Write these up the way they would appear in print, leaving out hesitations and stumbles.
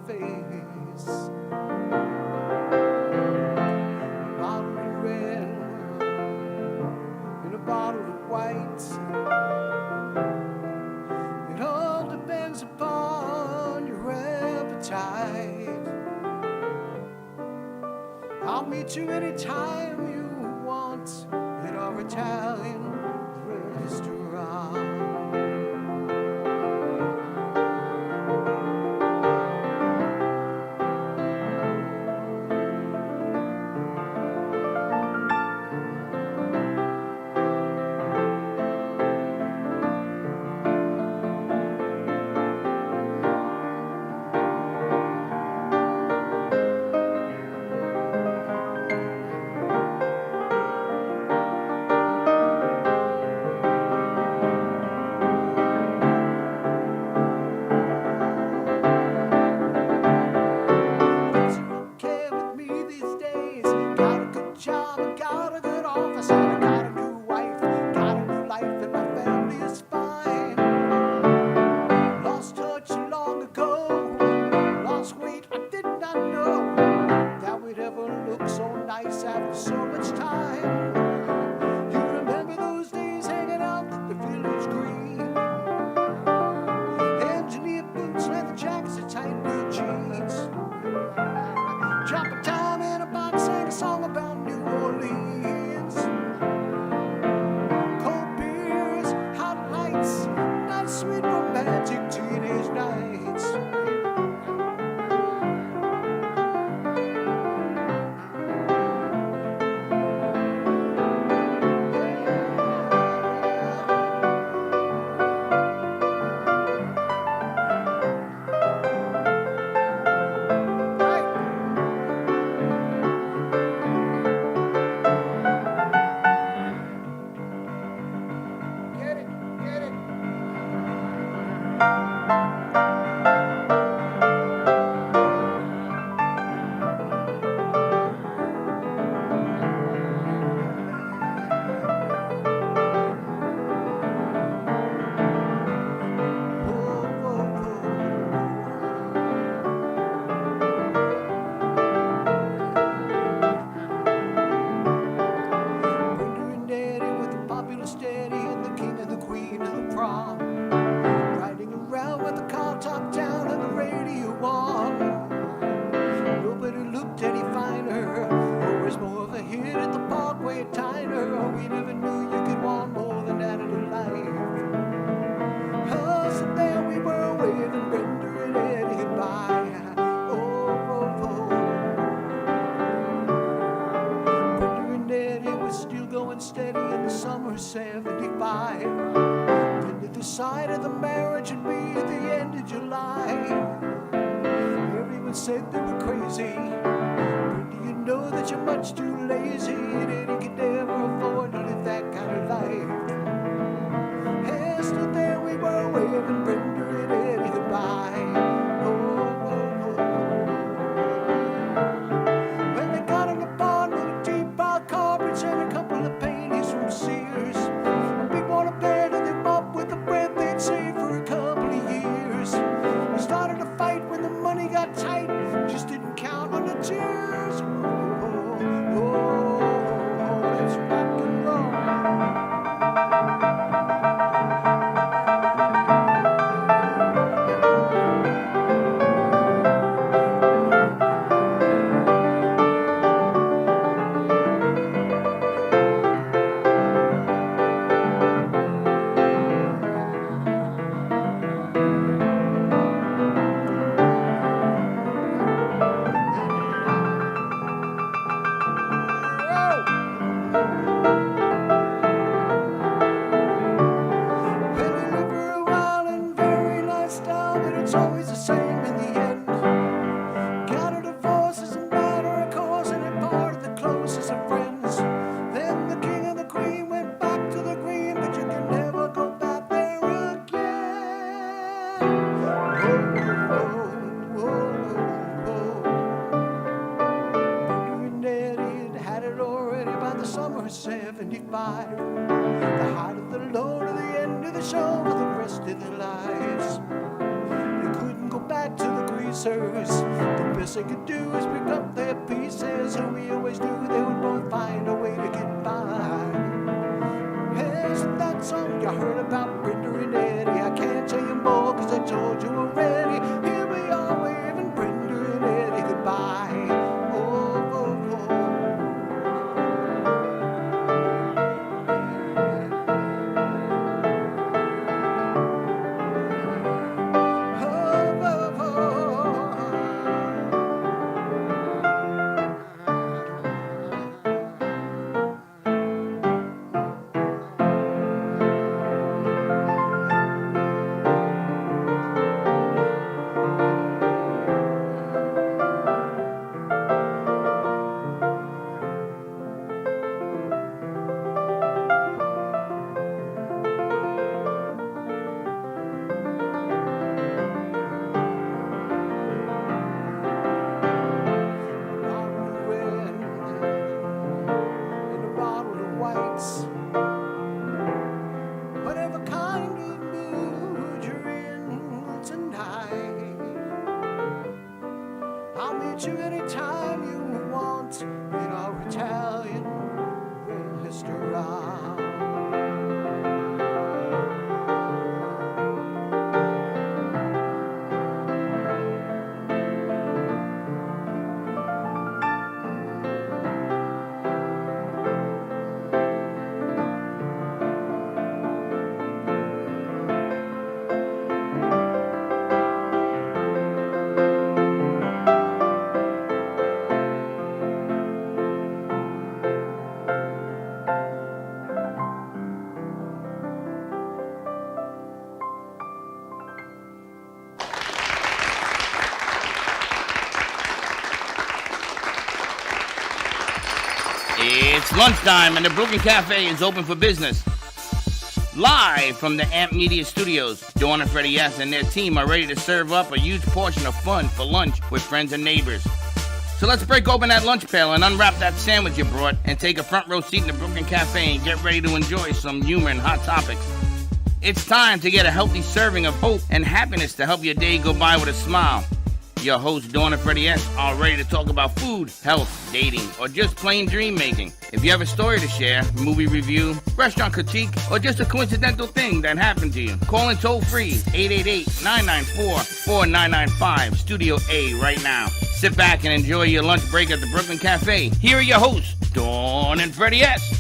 face. A bottle of red and a bottle of white. It all depends upon your appetite. I'll meet you anytime you want at our Italian restaurant. Job, I got a good office, I got a new wife, got a new life, and my family is fine. Lost touch long ago, lost weight, I did not know that we'd ever look so nice after so much time. You remember those days hanging out at the village green? Engineer boots, leather jackets, and tight blue jeans. Drop a time in a box, sang a song about New Orleans. Cold beers, hot lights, nice sweet romantic teenage nights. Steady and the king and the queen of the prom, riding around with the car top down and the radio on. Nobody looked any finer, always more of a hit at the Parkway diner. We never knew you could want more than that in your life. Oh, so there we were waving Brenda and Eddie goodbye. Brenda and Eddie was still going steady in the summer '75. Then they decided the marriage would be at the end of July. Everyone said they were crazy. But do you know that you're much too lazy? And Eddie could never afford to live that kind of life. And still there we were waving Brenda and Eddie goodbye. When they got an apartment with deep bar carpets and a couple of paintings from Sears, a big one up there to them up with the bread they'd saved for a couple of years. We started to fight when the money got tight, just didn't count on the tears. Let's rock and roll. It's always the same in the end. Got a divorce as a matter of course, and it parted the closest of friends. Then the king and the queen went back to the green, but you can never go back there again. Brenda and Eddie had it already by the summer '75. The height of the low to the end of the show for the rest of their lives. Go back to the green. pieces. The best they could do is pick up their pieces, and we always knew they would both find a way to get by. Yes, that song you heard about Brenda and Eddie, I can't tell you more cause I told you already. Here we are waving Brenda and Eddie goodbye. Oh, oh, oh. Whatever kind of mood you're in tonight, I'll meet you anytime you want in our Italian restaurant. It's lunchtime and the Brooklyn Cafe is open for business. Live from the Amp Media Studios, Dawn and Freddie S. and their team are ready to serve up a huge portion of fun for lunch with friends and neighbors. So let's break open that lunch pail and unwrap that sandwich you brought and take a front row seat in the Brooklyn Cafe and get ready to enjoy some humor and hot topics. It's time to get a healthy serving of hope and happiness to help your day go by with a smile. Your hosts, Dawn and Freddie S., are ready to talk about food, health, dating, or just plain dream making. If you have a story to share, movie review, restaurant critique, or just a coincidental thing that happened to you, call in toll free 888-994-4995, Studio A right now. Sit back and enjoy your lunch break at the Brooklyn Cafe. Here are your hosts, Dawn and Freddie S.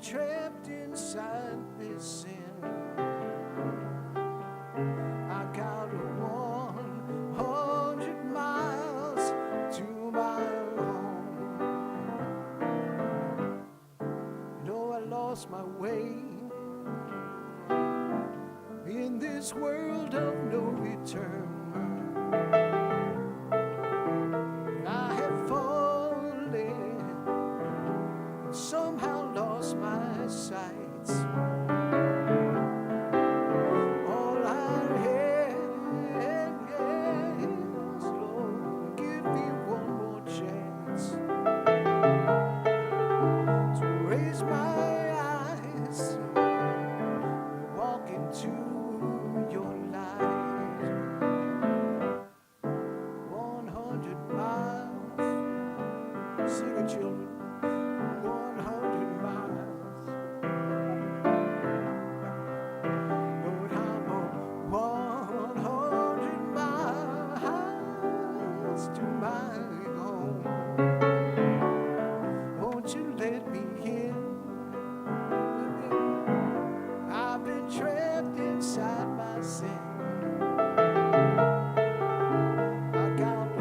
Trapped inside this sin, I got 100 miles to my home. You know I lost my way in this world of no return. I have fallen, somehow lost my sights. All I have is, Lord, give me one more chance to raise my eyes and walk into your light. 100 miles, sing it, children. 100 miles. Lord, I'm on 100 miles to my home. Won't you let me in? I've been trapped inside my sin. I got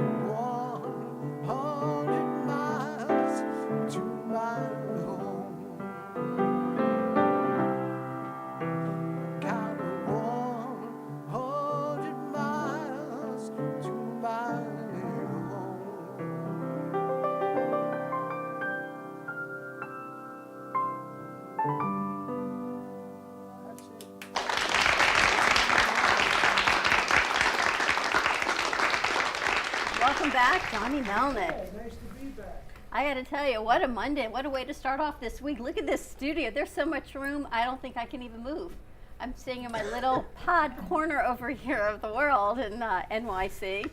Welcome back, Johnny Melnick. Hey, nice to be back. I got to tell you, what a Monday. What a way to start off this week. Look at this studio. There's so much room, I don't think I can even move. I'm staying in my little pod corner over here of the world in NYC.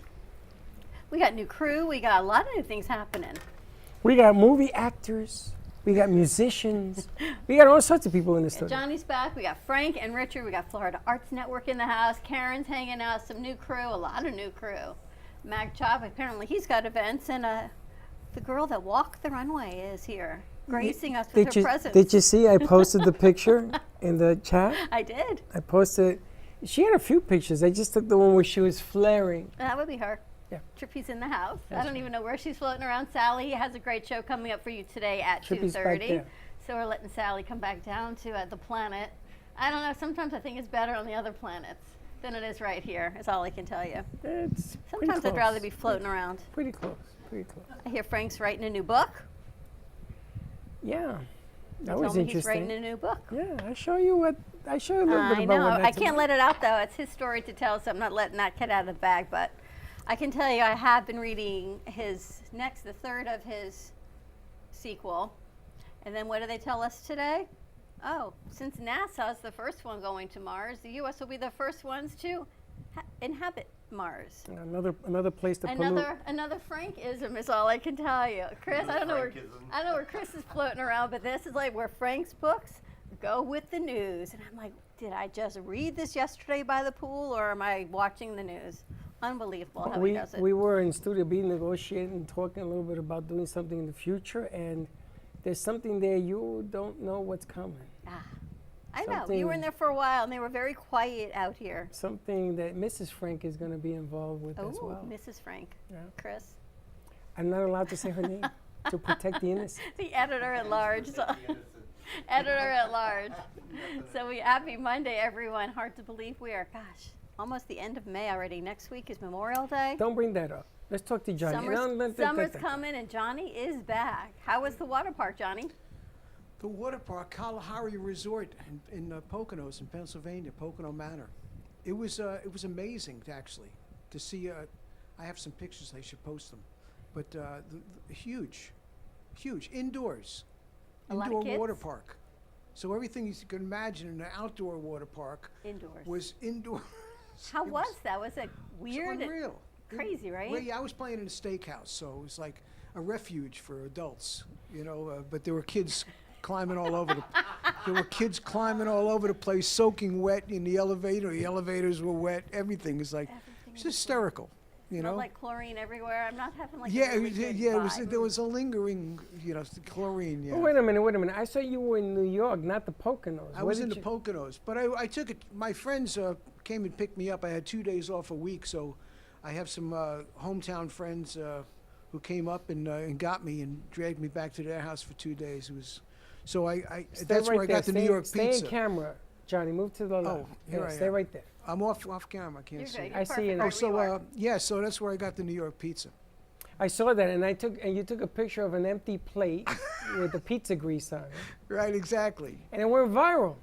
We got new crew. We got a lot of new things happening. We got movie actors. We got musicians. We got all sorts of people in the studio. Johnny's back. We got Frank and Richard. We got Florida Arts Network in the house. Karen's hanging out. Some new crew. A lot of new crew. Magchop, apparently he's got events. And the girl that walked the runway is here, gracing us with her presence. Did you see I posted the picture in the chat? I did. I posted. She had a few pictures. I just took the one where she was flaring. That would be her. Yeah. Trippy's in the house. That's I don't even know where she's floating around. Sally has a great show coming up for you today at Trippy's back 2:30. there. So we're letting Sally come back down to the planet. I don't know. Sometimes I think it's better on the other planets than it is right here. Is all I can tell you. It's Sometimes I'd rather be floating around. Pretty close. Pretty close. I hear Frank's writing a new book. Yeah. That He was told me he's writing interesting. a new book. Yeah, I show you a little bit I about know. what I that's can't about. let it out though. It's his story to tell, so I'm not letting that cat out of the bag. But I can tell you, I have been reading the third of his sequel. And then what do they tell us today? Oh, since NASA's the first one going to Mars, the U.S. will be the first ones to inhabit Mars. Another place to pollute. Another Frankism is all I can tell you. Chris, I don't know where Chris is floating around, but this is like where Frank's books go with the news. And I'm like, did I just read this yesterday by the pool, or am I watching the news? Unbelievable how he does it. We were in Studio B negotiating and talking a little bit about doing something in the future, and there's something there you don't know what's coming. I know. You were in there for a while, and they were very quiet out here. Something that Mrs. Frank is going to be involved with as well. Mrs. Frank. Yeah. Chris. I'm not allowed to say her name to protect the innocent. The editor at large. Editor at large. So happy Monday, everyone. Hard to believe we are, almost the end of May already. Next week is Memorial Day. Don't bring that up. Let's talk to Johnny. Summer's coming, and Johnny is back. How was the water park, Johnny? The water park, Kalahari Resort in Poconos in Pennsylvania, Pocono Manor. It was amazing to see. I have some pictures. I should post them. But the huge indoors, indoor water park. So everything you could imagine in an outdoor water park was indoors. How was that? Was it weird? It was unreal. Crazy, right? Well, yeah, I was playing in a steakhouse, so it was like a refuge for adults, but there were kids climbing all over the place, soaking wet in the elevator. The elevators were wet. Everything was like, it's hysterical, Like chlorine everywhere. I'm not having like there was a lingering, chlorine. Yeah. Oh, wait a minute. I saw you were in New York, not the Poconos. I was in the Poconos, but I took it. My friends came and picked me up. I had 2 days off a week, so I have some hometown friends who came up and got me and dragged me back to their house for 2 days. It was. So that's where I got the New York pizza. Stay in camera, Johnny. Move to the left. Oh, here I am. Stay right there. I'm off camera. I can't see. I see you. So that's where I got the New York pizza. I saw that, and you took a picture of an empty plate with the pizza grease on it. Right, exactly. And it went viral.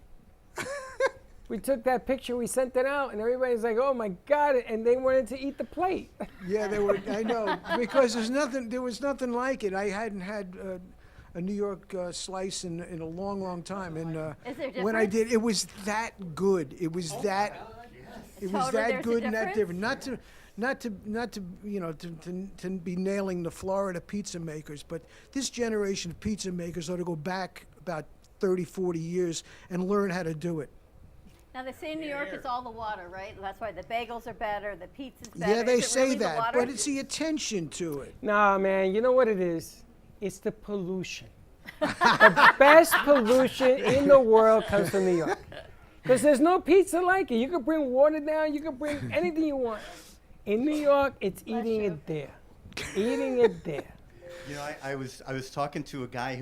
We took that picture, we sent it out, and everybody's like, "Oh my God!" And they wanted to eat the plate. Yeah, they were. I know, because there was nothing like it. I hadn't had a New York slice in a long time, and when I did, it was that good. It was that good and that different. Not to be nailing the Florida pizza makers, but this generation of pizza makers ought to go back about 30, 40 years and learn how to do it. Now they say in New York it's all the water, right? That's why the bagels are better, the pizza's better. Yeah, they say really that, but it's the attention to it. Nah, man, you know what it is? It's the pollution. The best pollution in the world comes from New York. Because there's no pizza like it. You can bring water down, you can bring anything you want. In New York, it's eating it there. Eating it there. I was talking to a guy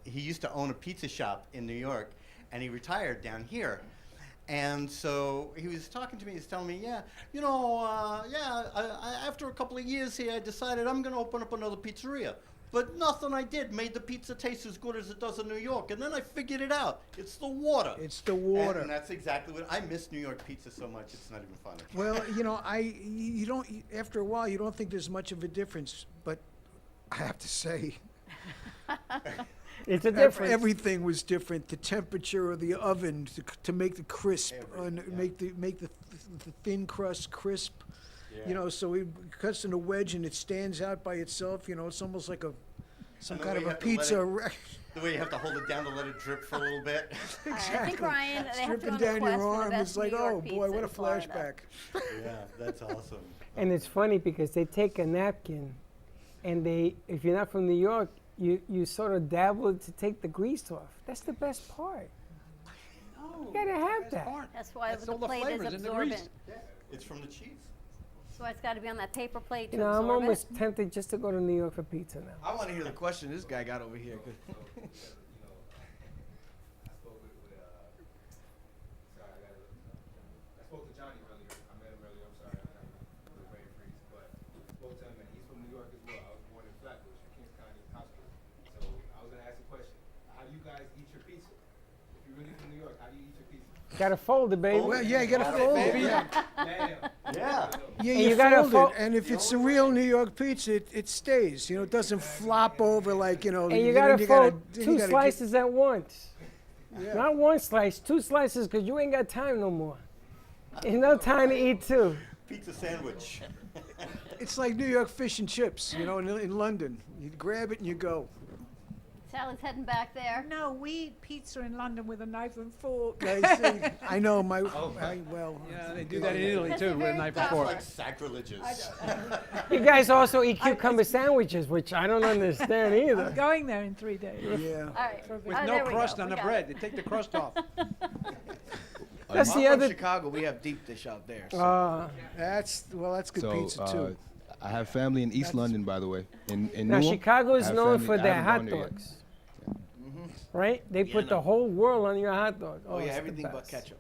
he used to own a pizza shop in New York, and he retired down here. And so he was talking to me, he's telling me, after a couple of years here, I decided I'm going to open up another pizzeria. But nothing I did made the pizza taste as good as it does in New York. And then I figured it out. It's the water. It's the water. And that's exactly what I miss. New York pizza so much, it's not even funny. Well, you don't. After a while, you don't think there's much of a difference. But I have to say, It's a difference. everything was different. The temperature of the oven to make the crisp, make the thin crust crisp. So it cuts in a wedge and it stands out by itself. It's almost like some And the kind way of you a have to let pizza. The way you have to hold it down to let it drip for a little bit. All right, I think Ryan, they have to go Dripping on a down quest your for the arm. best It's like, New York oh boy, pizza what a in Florida. flashback. Yeah, that's awesome. And it's funny because they take a napkin, and if you're not from New York, you sort of dabble to take the grease off. That's the best part. You gotta have that. That's why That's the all the plate is flavors in the grease. absorbent. Yeah, it's from the cheese. That's why it's got to be on that paper plate to I'm absorb almost it. tempted just to go to New York for pizza now. I want to hear the question this guy got over here. I spoke to Johnny earlier. I met him earlier. I'm sorry, I have a brain freeze, but I spoke to him, and he's from New York as well. I was born in Flatbush, Kings County Hospital. So I was gonna ask a question: how do you guys eat your pizza? If you're really from New York, how do you eat your pizza? Gotta fold it, baby. Well, yeah, you gotta fold it. Yeah, Damn. Yeah. yeah, And you you gotta fold it, and if it's a real New York pizza, it stays. It doesn't flop over like And you gotta fold two slices at once. Yeah. Not one slice, two slices, because you ain't got time no more. There's no time to eat two. Pizza sandwich. It's like New York fish and chips, in London. You grab it and you go. Sally's heading back there. No, we eat pizza in London with a knife and fork. I see. I know my. Yeah, they do that in Italy That's too a with a very knife and That's fork. like sacrilegious. You guys also eat cucumber sandwiches, which I don't understand I'm either. going there in 3 days. Yeah. All right. With Oh, no there we crust go. on We the got bread. it. They take the crust off. That's I'm the from other. Chicago. We have deep dish out there. So. That's good pizza too. I have family in East London, by the way. In Now Newark, Chicago I is have known family- for I their haven't hot gone there yet. dogs, right? They put the whole world on your hot dog. Oh yeah, it's the everything but best. ketchup.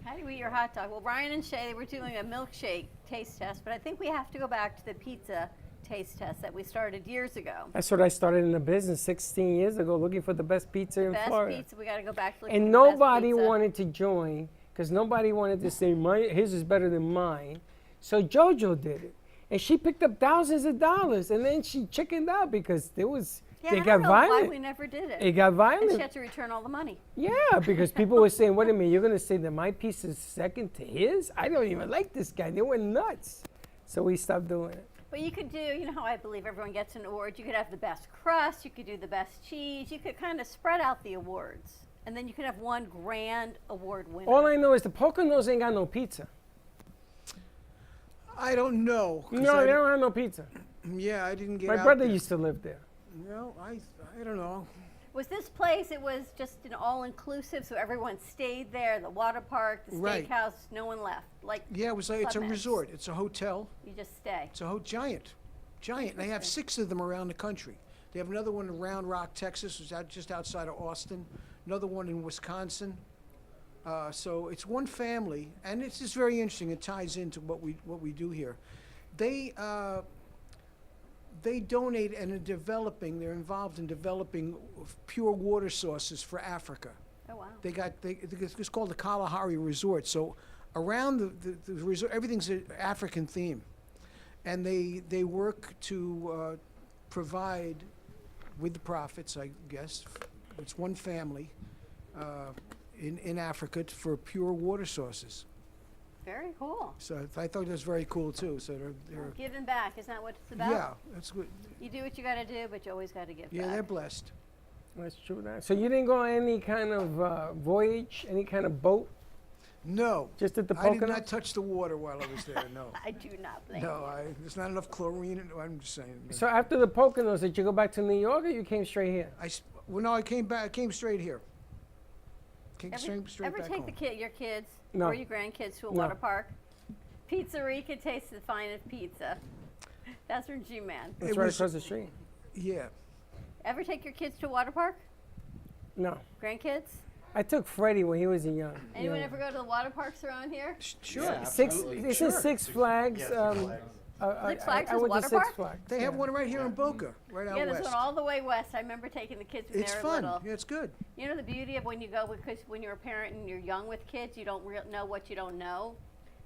How do you eat your hot dog? Well, Ryan and Shay, they were doing a milkshake taste test, but I think we have to go back to the pizza taste test that we started years ago. That's what I started in the business 16 years ago, looking for the best pizza in Best Florida. pizza, we got to go back to looking And for the best nobody pizza. wanted to join because nobody wanted to say his is better than mine. So JoJo did it, and she picked up thousands of dollars, and then she chickened out because Yeah, they I don't got know why violent. we never did it. It got And she violent. had to return all the money. Yeah, because people were saying, "Wait a minute, you're gonna say that my piece is second to his? I don't even like this guy." They went nuts, so we stopped doing it. But you could do, you know how I believe everyone gets an award? You could have the best crust, you could do the best cheese, you could kind of spread out the awards. And then you could have one grand award winner. All I know is the Poconos ain't got no pizza. I don't know. 'Cause No, I they di- don't have no pizza. Yeah, I didn't get My out brother there. used to live there. I don't know. Was this place, it was just an all-inclusive, so everyone stayed there, the water park, the Right. steakhouse, no one left. Like, Yeah, it's a Club Med. resort. It's a hotel. you just stay. It's a giant. And they have 6 of them around the country. They have another one in Round Rock, Texas, which is just outside of Austin. Another one in Wisconsin. So it's one family, and it's just very interesting. It ties into what we do here. They donate and are developing. They're involved in developing pure water sources for Africa. Oh, wow. It's called the Kalahari Resort. So around the resort, everything's an African theme. And they work to provide, with the profits, I guess, it's one family in Africa for pure water sources. Very cool. So I thought that was very cool too. So they're Giving back, isn't that what it's about? yeah, that's good. You do what you got to do, but you always got to give Yeah, back. they're blessed. That's true. So you didn't go on any kind of voyage, any kind of boat, No, just at the I did Poconos? not touch the water while I was there. No, I do not blame no, you. there's not enough chlorine. I'm just saying. So after the Poconos, did you go back to New York or you came straight here? No, I came back. I came straight here. Came Ever, straight ever back take home. your kids No. or your grandkids to a No. water park? Pizzeria could taste the finest pizza. That's from G-Man. It's It right was- across the street. Yeah. Ever take your kids to a water park? No. Grandkids? I took Freddie when he was young. Anyone ever go to the water parks around here? Sure. Yeah, Six, absolutely. it's in Six Flags. Yes, Six Flags. Six Flags I is went water to Six park? Flags. They have one right here in Boca, right out Yeah, there's west. one all the way west. I remember taking the kids when It's they were fun. little. Yeah, it's good. You know the beauty of when you go, because when you're a parent and you're young with kids, you don't know what you don't know.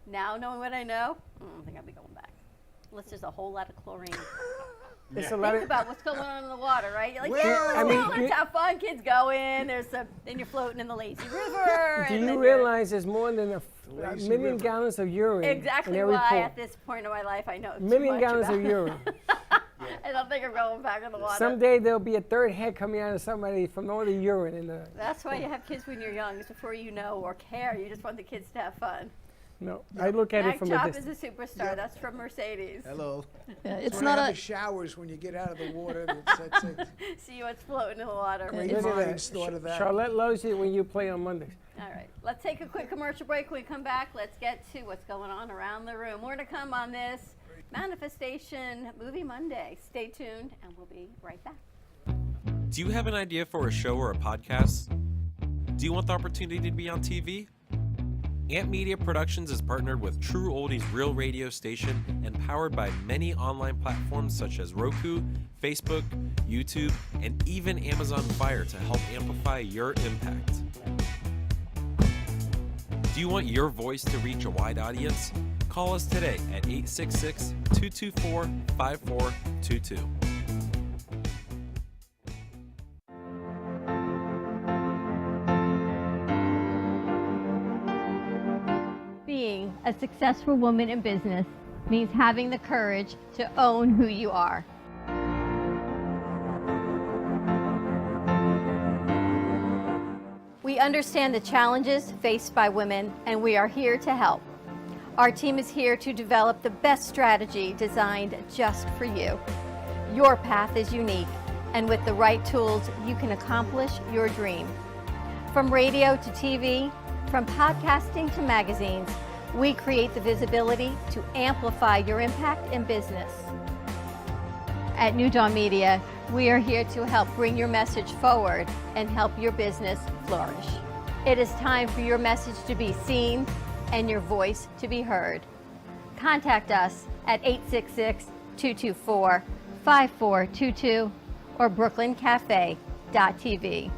Now knowing what I know, I don't think I'll be going back. Unless there's a whole lot of chlorine. It's a lot Think of, about what's going on in the water, right? You're like, Well, yeah, I mean, let's have fun. Kids go in. then you're floating in the lazy river. do and you then realize there's more than a Lazy million river. gallons of urine exactly in every why pool? at this point in my life I know too Million much gallons about of urine. I don't think I'm going back in the water. Someday there'll be a third head coming out of somebody from all the urine in the. That's why you have kids when you're young. Is before you know or care, you just want the kids to have fun. No, I look at it from a Magchop distance. is a superstar. That's from Mercedes. Hello. It's When not I have a. the showers when you get out of the water. That's it. See what's floating in the water. Great Look at that. minds thought of that. Charlotte loves you when you play on Mondays. All right, let's take a quick commercial break. When we come back, let's get to what's going on around the room. More to come on this Manifestation Movie Monday. Stay tuned, and we'll be right back. Do you have an idea for a show or a podcast? Do you want the opportunity to be on TV? Ant Media Productions is partnered with True Oldies Real Radio Station and powered by many online platforms such as Roku, Facebook, YouTube, and even Amazon Fire to help amplify your impact. Do you want your voice to reach a wide audience? Call us today at 866-224-5422. Being a successful woman in business means having the courage to own who you are. We understand the challenges faced by women, and we are here to help. Our team is here to develop the best strategy designed just for you. Your path is unique, and with the right tools, you can accomplish your dream. From radio to TV, from podcasting to magazines, we create the visibility to amplify your impact in business. At New Dawn Media, we are here to help bring your message forward and help your business flourish. It is time for your message to be seen and your voice to be heard. Contact us at 866-224-5422 or brooklyncafe.tv.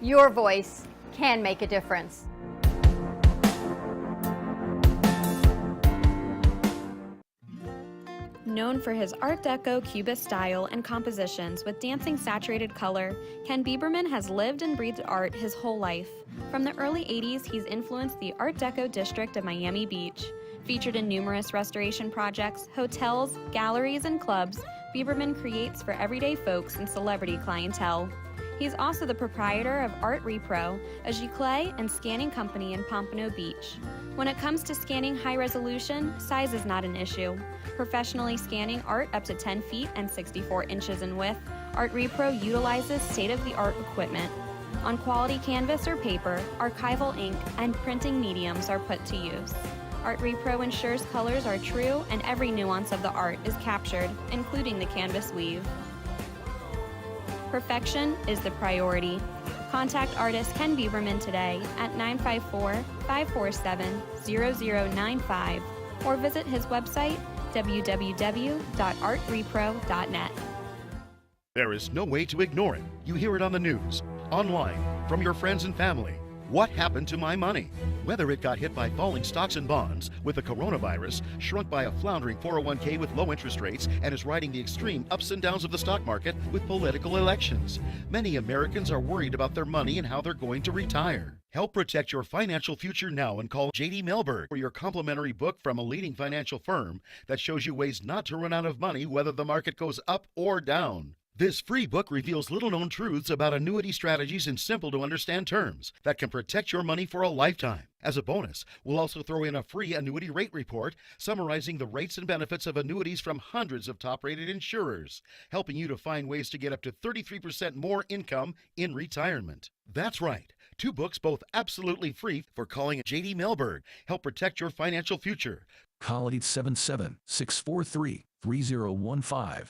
Your voice can make a difference. Known for his Art Deco Cubist style and compositions with dancing saturated color, Ken Bieberman has lived and breathed art his whole life. From the early 80s, he's influenced the Art Deco district of Miami Beach. Featured in numerous restoration projects, hotels, galleries, and clubs, Bieberman creates for everyday folks and celebrity clientele. He's also the proprietor of Art Repro, a giclée and scanning company in Pompano Beach. When it comes to scanning high resolution, size is not an issue. Professionally scanning art up to 10 feet and 64 inches in width, Art Repro utilizes state-of-the-art equipment. On quality canvas or paper, archival ink and printing mediums are put to use. Art Repro ensures colors are true and every nuance of the art is captured, including the canvas weave. Perfection is the priority. Contact artist Ken Bieberman today at 954-547-0095 or visit his website www.artrepro.net. There is no way to ignore it. You hear it on the news, online, from your friends and family. What happened to my money? Whether it got hit by falling stocks and bonds, with the coronavirus, shrunk by a floundering 401k with low interest rates, and is riding the extreme ups and downs of the stock market with political elections. Many Americans are worried about their money and how they're going to retire. Help protect your financial future now and call J.D. Melberg for your complimentary book from a leading financial firm that shows you ways not to run out of money whether the market goes up or down. This free book reveals little-known truths about annuity strategies in simple-to-understand terms that can protect your money for a lifetime. As a bonus, we'll also throw in a free annuity rate report summarizing the rates and benefits of annuities from hundreds of top-rated insurers, helping you to find ways to get up to 33% more income in retirement. That's right. 2 books, both absolutely free, for calling J.D. Melberg. Help protect your financial future. Call 877-643-3015.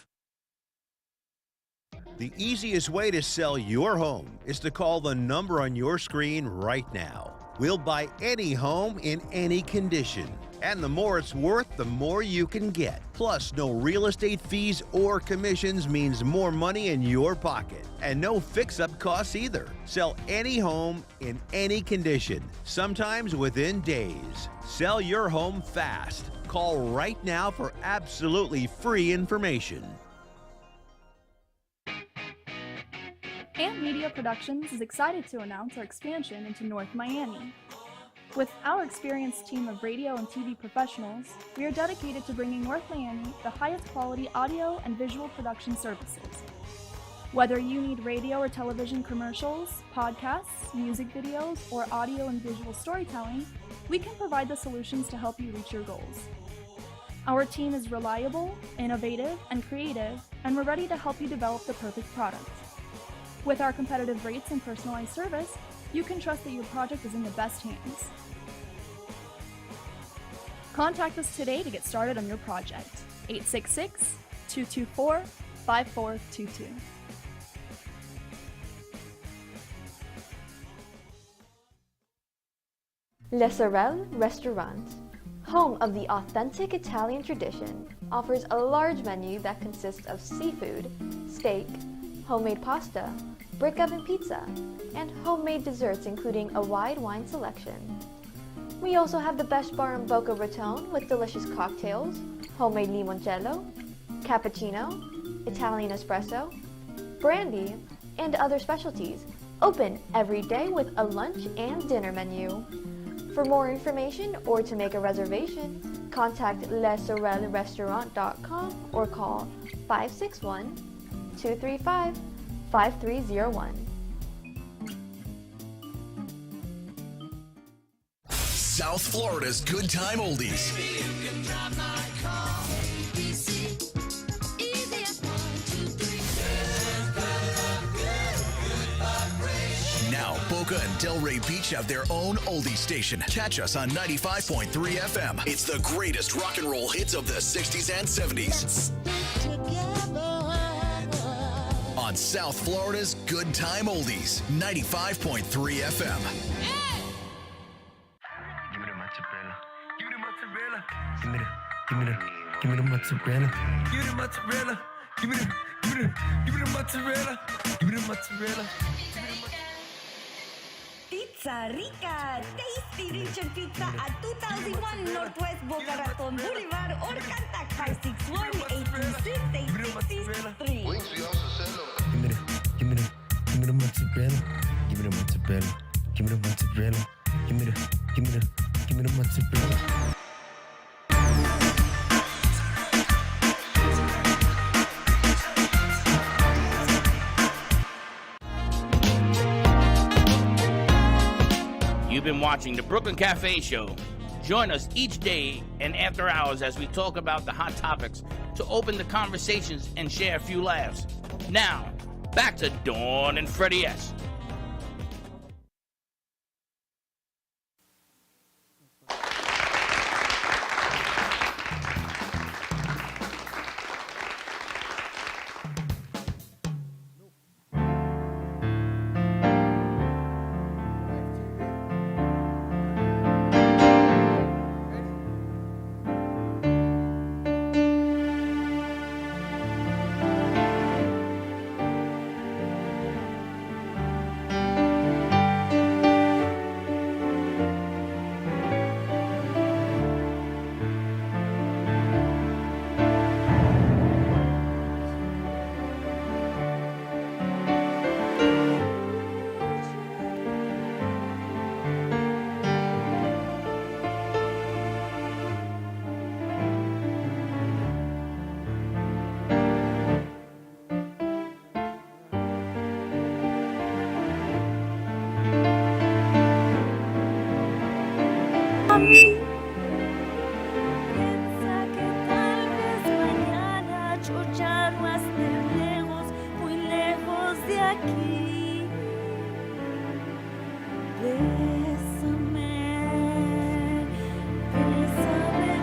The easiest way to sell your home is to call the number on your screen right now. We'll buy any home in any condition. And the more it's worth, the more you can get. Plus, no real estate fees or commissions means more money in your pocket. And no fix-up costs either. Sell any home in any condition, sometimes within days. Sell your home fast. Call right now for absolutely free information. Amp Media Productions is excited to announce our expansion into North Miami. With our experienced team of radio and TV professionals, we are dedicated to bringing North Miami the highest quality audio and visual production services. Whether you need radio or television commercials, podcasts, music videos, or audio and visual storytelling, we can provide the solutions to help you reach your goals. Our team is reliable, innovative, and creative, and we're ready to help you develop the perfect product. With our competitive rates and personalized service, you can trust that your project is in the best hands. Contact us today to get started on your project. 866-224-5422. Le Sorel Restaurant, home of the authentic Italian tradition, offers a large menu that consists of seafood, steak, homemade pasta, brick oven pizza, and homemade desserts including a wide wine selection. We also have the best bar in Boca Raton with delicious cocktails, homemade limoncello, cappuccino, Italian espresso, brandy, and other specialties, open every day with a lunch and dinner menu. For more information or to make a reservation, contact lesorelrestaurant.com or call 561-235-5301. South Florida's Good Time Oldies. Now, Boca and Delray Beach have their own oldie station. Catch us on 95.3 FM. It's the greatest rock and roll hits of the 60s and 70s. On South Florida's Good Time Oldies, 95.3 FM. Give me the mozzarella. Give me the mozzarella. Give me the mozzarella. Give me the mozzarella. Pizza Rica, tasty rich and pizza at 2001 Northwest Boca Raton Boulevard or contact 561-826-8663. Wings, we also sell them. Give me the mozzarella. Give me the mozzarella. Give me the mozzarella. Give me the mozzarella. You've been watching the Brooklyn Cafe Show. Join us each day and after hours as we talk about the hot topics to open the conversations and share a few laughs. Now, back to Dawn and Freddie S. Piensa que tal vez mañana yo ya no esté lejos, muy lejos de aquí. Bésame, bésame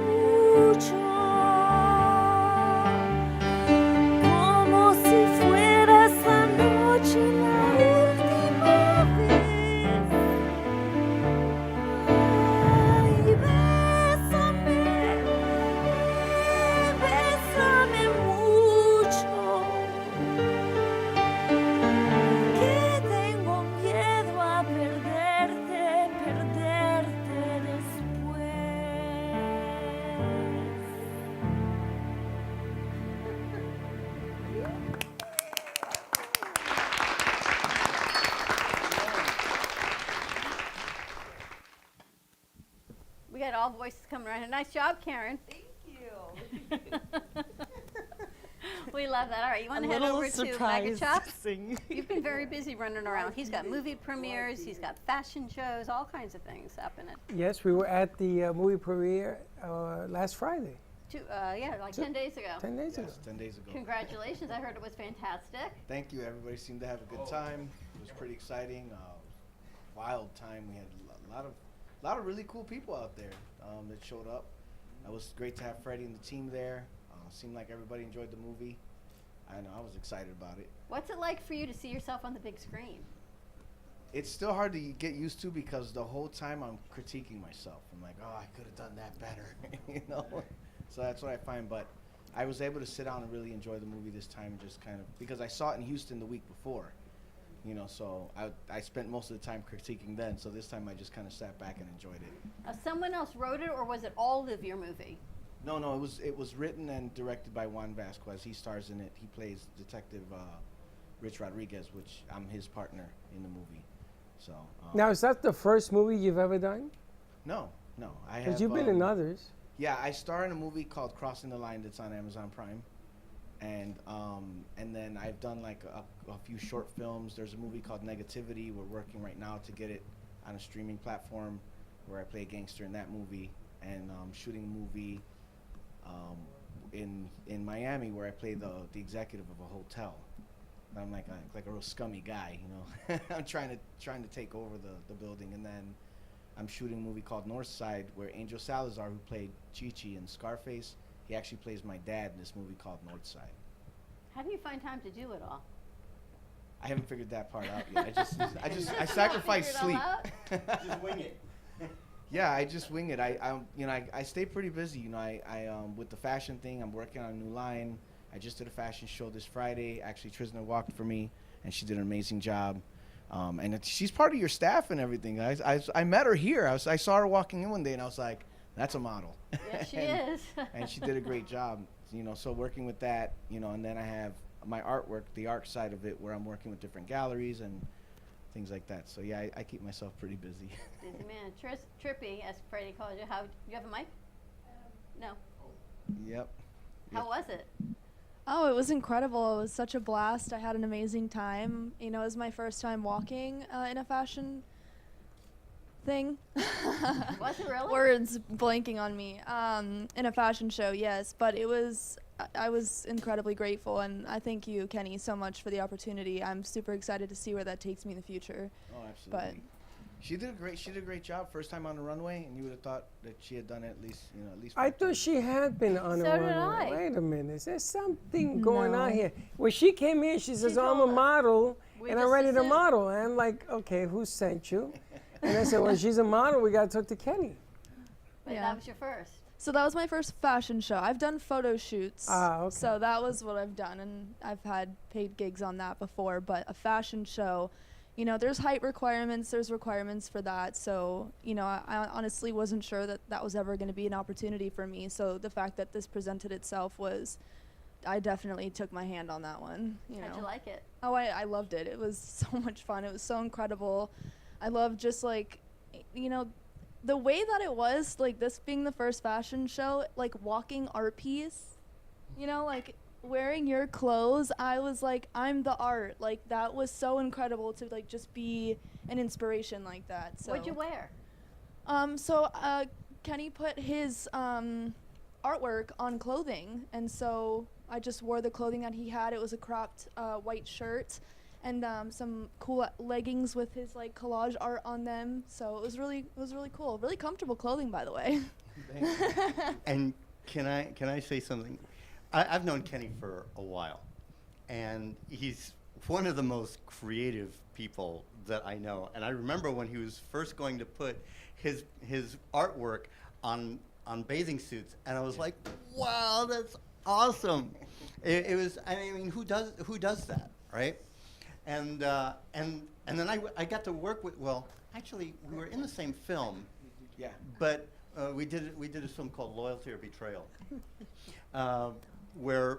mucho, como si fuera voices coming around here. Nice job, Karen. Thank you. We love that. All right, you want to head over to Magchop? You've been very busy running around. He's got movie premieres, he's got fashion shows, all kinds of things happening. Yes, we were at the movie premiere last Friday. Yeah, like 10 days ago. 10 days ago. 10 days ago. Congratulations. I heard it was fantastic. Thank you. Everybody seemed to have a good time. It was pretty exciting. Wild time. We had a lot of really cool people out there that showed up. It was great to have Freddie and the team there. Seemed like everybody enjoyed the movie. I know, I was excited about it. What's it like for you to see yourself on the big screen? It's still hard to get used to because the whole time I'm critiquing myself. I'm like, oh, I could have done that better, you know? So that's what I find, but I was able to sit down and really enjoy the movie this time, just kind of, because I saw it in Houston the week before, you know, so I spent most of the time critiquing then, so this time I just kind of sat back and enjoyed it. Someone else wrote it, or was it all of your movie? No, it was written and directed by Juan Vasquez. He stars in it. He plays Detective Rich Rodriguez, which I'm his partner in the movie. So. Now, is that the first movie you've ever done? No. Because you've been in others. Yeah, I star in a movie called Crossing the Line that's on Amazon Prime, and then I've done like a few short films. There's a movie called Negativity. We're working right now to get it on a streaming platform, where I play a gangster in that movie, and shooting a movie in Miami where I play the executive of a hotel. I'm like a real scummy guy, you know. I'm trying to take over the building, and then I'm shooting a movie called North Side where Angel Salazar, who played Chi-Chi in Scarface, he actually plays my dad in this movie called North Side. How do you find time to do it all? I haven't figured that part out yet. I sacrifice sleep. Just wing it. Yeah, I just wing it. I stay pretty busy. You know, I with the fashion thing, I'm working on a new line. I just did a fashion show this Friday. Actually, Trisna walked for me, and she did an amazing job. And she's part of your staff and everything. I met her here. I saw her walking in one day, and I was like, that's a model. Yes, she is. And she did a great job. You know, so working with that, you know, and then I have my artwork, the art side of it, where I'm working with different galleries and things like that. So yeah, I keep myself pretty busy. Busy man. Trippy, as Freddie called you. How, you have a mic? No. Yep. How was it? Oh, it was incredible. It was such a blast. I had an amazing time. You know, it was my first time walking in a fashion thing. Was it really? Words blanking on me. In a fashion show, yes. But I was incredibly grateful, and I thank you, Kenny, so much for the opportunity. I'm super excited to see where that takes me in the future. Oh, absolutely. But she did a great job. First time on the runway, and you would have thought that she had done it at least. I thought she had been on the So runway. did I. Wait a minute, there's something going on here. When she came in, she says, "I'm a model, and I'm ready to model." And I'm like, "Okay, who sent you?" And I said, "Well, she's a model. We got to talk to Kenny." But that was your first. So that was my first fashion show. I've done photo shoots. Okay. So that was what I've done, and I've had paid gigs on that before. But a fashion show, you know, there's height requirements, there's requirements for that. So, you know, I honestly wasn't sure that that was ever going to be an opportunity for me. So the fact that this presented itself was, I definitely took my hand on that one. How'd you like it? Oh, I loved it. It was so much fun. It was so incredible. I love just like, you know, the way that it was, like this being the first fashion show, like walking art piece, you know, like wearing your clothes, I was like, I'm the art. Like that was so incredible to like just be an inspiration like that. So What'd you wear? Kenny put his artwork on clothing, and so I just wore the clothing that he had. It was a cropped white shirt and some cool leggings with his like collage art on them. So it was really cool. Really comfortable clothing, by the way. And can I say something? I've known Kenny for a while, and he's one of the most creative people that I know. And I remember when he was first going to put his artwork on bathing suits, and I was like, wow, that's awesome. It was. I mean, who does that, right? And then I got to work with. Well, actually, we were in the same film. Yeah. But we did a film called Loyalty or Betrayal, where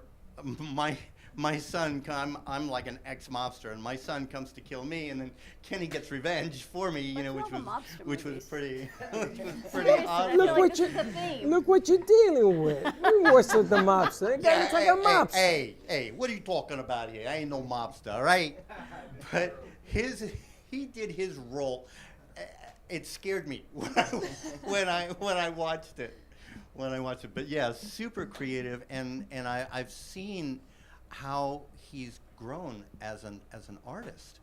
my son, I'm like an ex-mobster, and my son comes to kill me, and then Kenny gets revenge for me, you know, which was pretty awesome. Look what you're dealing with. You worse with the mobster. It's like a mobster. Hey, what are you talking about here? I ain't no mobster, all right? But he did his role. It scared me when I watched it. But yeah, super creative, and I've seen how he's grown as an artist,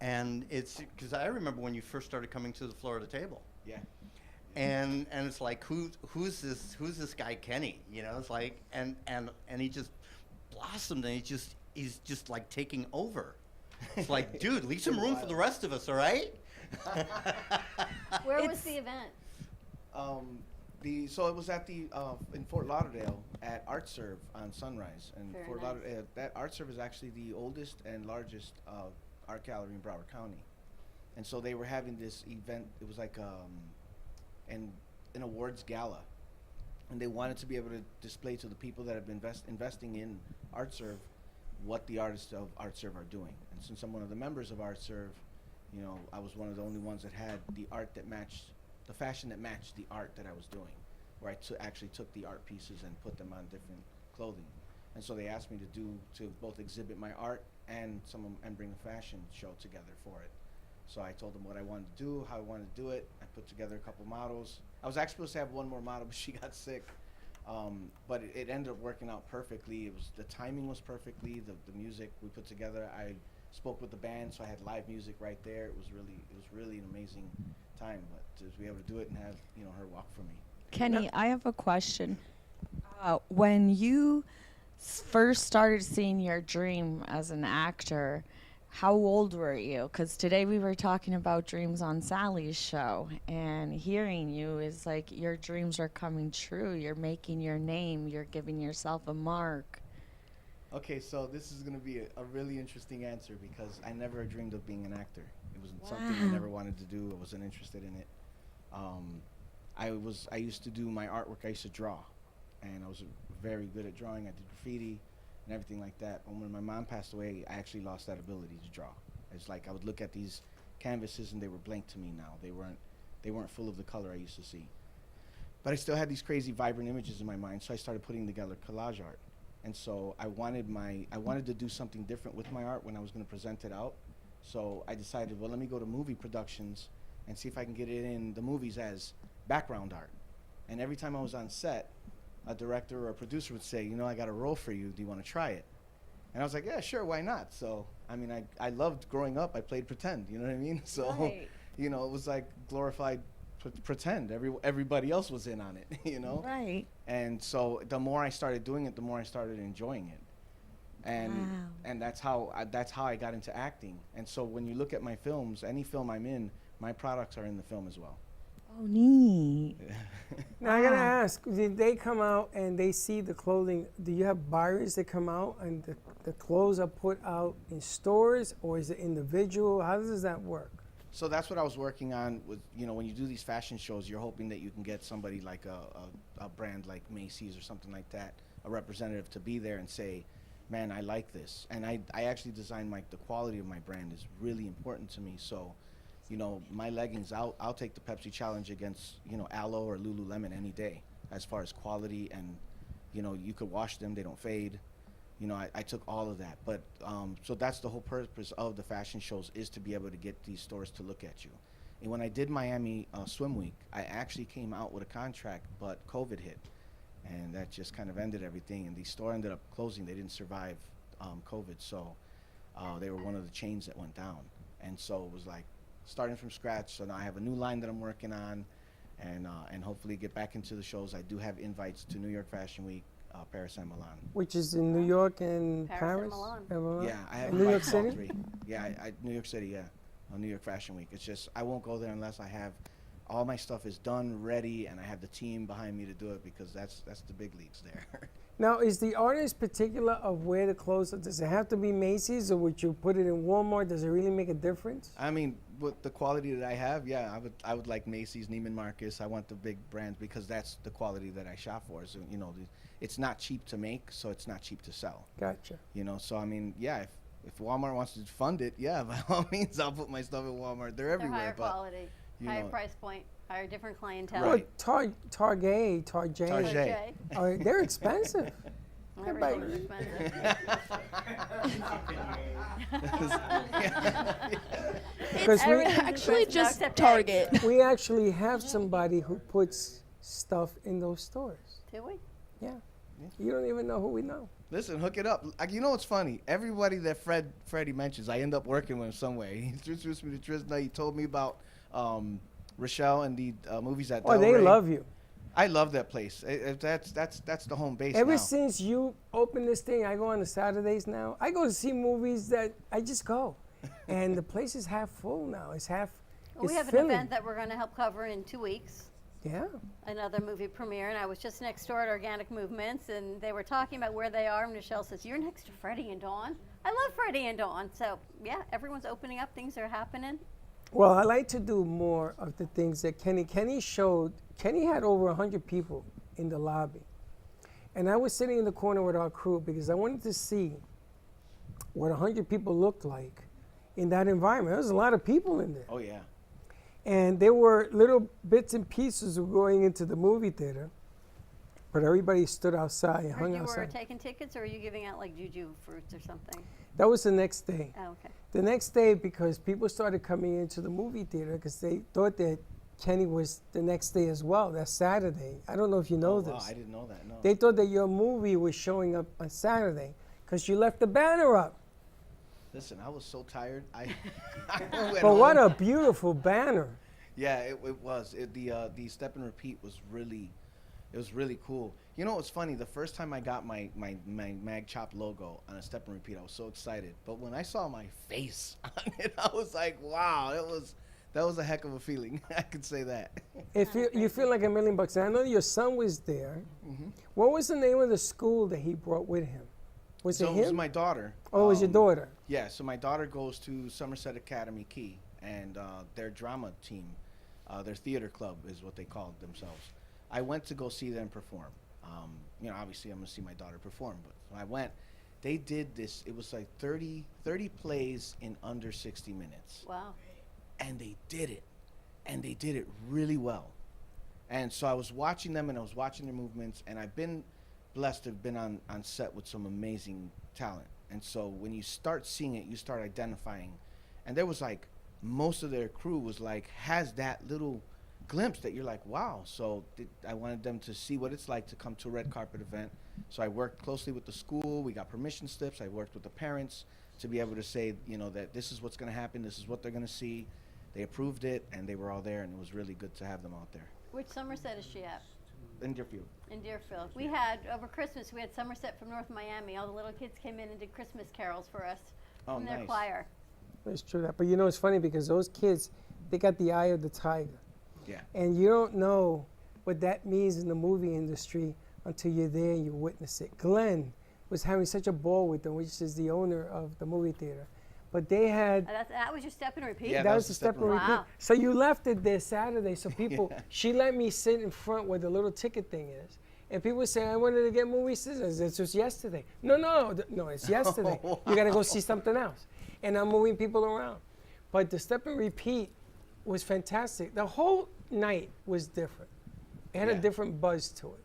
and it's because I remember when you first started coming to the Florida table. Yeah. And it's like who's this guy Kenny? You know, it's like and he just blossomed, and he's just like taking over. It's like, dude, leave some room for the rest of us, all right? Where was the event? So it was at the in Fort Lauderdale at Art Serve on Sunrise, and Very Fort nice. Lauderdale. That Art Serve is actually the oldest and largest art gallery in Broward County, and so they were having this event. It was like an awards gala, and they wanted to be able to display to the people that have been investing in Art Serve what the artists of Art Serve are doing. And since I'm one of the members of Art Serve, you know, I was one of the only ones that had the art that matched, the fashion that matched the art that I was doing, where I actually took the art pieces and put them on different clothing. And so they asked me to both exhibit my art and bring a fashion show together for it. So I told them what I wanted to do, how I wanted to do it. I put together a couple models. I was actually supposed to have one more model, but she got sick. But it ended up working out perfectly. The timing was perfectly, the music we put together. I spoke with the band, so I had live music right there. It was really an amazing time. But to be able to do it and have her walk for me. Kenny, I have a question. When you first started seeing your dream as an actor, how old were you? Because today we were talking about dreams on Sally's show, and hearing you is like your dreams are coming true. You're making your name. You're giving yourself a mark. Okay, so this is going to be a really interesting answer because I never dreamed of being an actor. It was something I never wanted to do. I wasn't interested in it. I used to do my artwork. I used to draw, and I was very good at drawing. I did graffiti and everything like that. And when my mom passed away, I actually lost that ability to draw. It's like I would look at these canvases and they were blank to me now. They weren't full of the color I used to see. But I still had these crazy vibrant images in my mind, so I started putting together collage art. And so I wanted to do something different with my art when I was going to present it out. So I decided, well, let me go to movie productions and see if I can get it in the movies as background art. And every time I was on set, a director or a producer would say, I got a role for you. Do you want to try it? And I was like, yeah, sure, why not? So, I mean, I loved growing up. I played pretend, you know what I mean? So, Right. it was like glorified pretend. Everybody else was in on it, Right. And so the more I started doing it, the more I started enjoying it. And that's how I got into acting. And so when you look at my films, any film I'm in, my products are in the film as well. Oh, neat. Now I gotta ask, did they come out and they see the clothing? Do you have buyers that come out and the clothes are put out in stores, or is it individual? How does that work? So that's what I was working on with, when you do these fashion shows, you're hoping that you can get somebody like a brand like Macy's or something like that, a representative to be there and say, man, I like this. And I actually designed the quality of my brand is really important to me. So, my leggings, I'll take the Pepsi challenge against, Aloe or Lululemon any day as far as quality, and, you could wash them, they don't fade. I took all of that. But so that's the whole purpose of the fashion shows, is to be able to get these stores to look at you. And when I did Miami Swim Week, I actually came out with a contract, but COVID hit. And that just kind of ended everything. And the store ended up closing. They didn't survive COVID. So they were one of the chains that went down. And so it was like starting from scratch. So now I have a new line that I'm working on, and hopefully get back into the shows. I do have invites to New York Fashion Week, Paris and Milan. Which is in New York and Paris? and Milan. Yeah, I have And New York invites to all City? three. Yeah, New York City, yeah. New York Fashion Week. It's just, I won't go there unless I have all my stuff is done, ready, and I have the team behind me to do it, because that's the big leagues there. Now, is the artist particular of where the clothes are? Does it have to be Macy's, or would you put it in Walmart? Does it really make a difference? I mean, with the quality that I have, yeah, I would like Macy's, Neiman Marcus. I want the big brands because that's the quality that I shop for. So, it's not cheap to make, so it's not cheap to sell. Gotcha. You know, so I mean, yeah, if Walmart wants to fund it, yeah, by all means, I'll put my stuff at Walmart. They're everywhere, higher but quality, you higher know, price point, higher different clientele. Right. Well, Target, they're expensive. Everything's expensive. Because we Actually, just Target. We actually have somebody who puts stuff in those stores. Do we? Yeah. You don't even know who we know. Listen, hook it up. Like, you know what's funny? Everybody that Freddie mentions, I end up working with in some way. He introduced me to Trisna. He told me about Rochelle and the movies at Del they Rey. love you. I love that place. That's the home base Ever now. since you opened this thing, I go on the Saturdays now. I go to see movies that I just go. And the place is half full now. It's half. Well, we it's have an filling. event that we're going to help cover in 2 weeks. Yeah. Another movie premiere, and I was just next door at Organic Movements, and they were talking about where they are. And Michelle says, "You're next to Freddie and Dawn." I love Freddie and Dawn. So yeah, everyone's opening up. Things are happening. Well, I like to do more of the things that Kenny showed. Kenny had over 100 people in the lobby. And I was sitting in the corner with our crew because I wanted to see what 100 people looked like in that environment. There was a lot of people in there. Oh, yeah. And there were little bits and pieces of going into the movie theater, but everybody stood outside and hung You were outside. taking tickets, or were you giving out like juju fruits or something? That was the next day. Oh, okay. The next day, because people started coming into the movie theater because they thought that Kenny was the next day as well. That's Saturday. I don't know if you know this. Wow, I didn't know that, no. They thought that your movie was showing up on Saturday because you left the banner up. Listen, I was so tired. I But what a beautiful banner. Yeah, it was. The step and repeat was really, it was really cool. You know what's funny? The first time I got my Magchop logo on a step and repeat, I was so excited. But when I saw my face on it, I was like, wow, that was a heck of a feeling. I could say that. If you feel like $1 million bucks. And I know your son was there. Mm-hmm. What was the name of the school that he brought with him? Was it him? It was my daughter. Oh, it was your daughter. Yeah, so my daughter goes to Somerset Academy Key, and their drama team, their theater club is what they call themselves. I went to go see them perform. You know, obviously I'm going to see my daughter perform, but when I went, they did this. It was like 30 plays in under 60 minutes. Wow. And they did it. And they did it really well. And so I was watching them, and I was watching their movements, and I've been blessed to have been on set with some amazing talent. And so when you start seeing it, you start identifying. And there was like, most of their crew was like, has that little glimpse that you're like, wow. So I wanted them to see what it's like to come to a red carpet event. So I worked closely with the school. We got permission slips. I worked with the parents to be able to say, you know, that this is what's going to happen. This is what they're going to see. They approved it, and they were all there, and it was really good to have them out there. Which Somerset is she at? In Deerfield. In Deerfield. We had, over Christmas, we had Somerset from North Miami. All the little kids came in and did Christmas carols for us from their choir. It's true that. But you know, it's funny because those kids, they got the eye of the tiger. Yeah. And you don't know what that means in the movie industry until you're there and you witness it. Glenn was having such a ball with them, which is the owner of the movie theater. But they had... That was your step and repeat? Yeah, that was the step and repeat. Wow. So you left it there Saturday, so people... She let me sit in front where the little ticket thing is. And people say, I wanted to get movie scissors. It's just yesterday. No, it's yesterday. Oh, You got to go see something else. And I'm moving people around. But the step and repeat was fantastic. The whole night was different. It had a different buzz to it.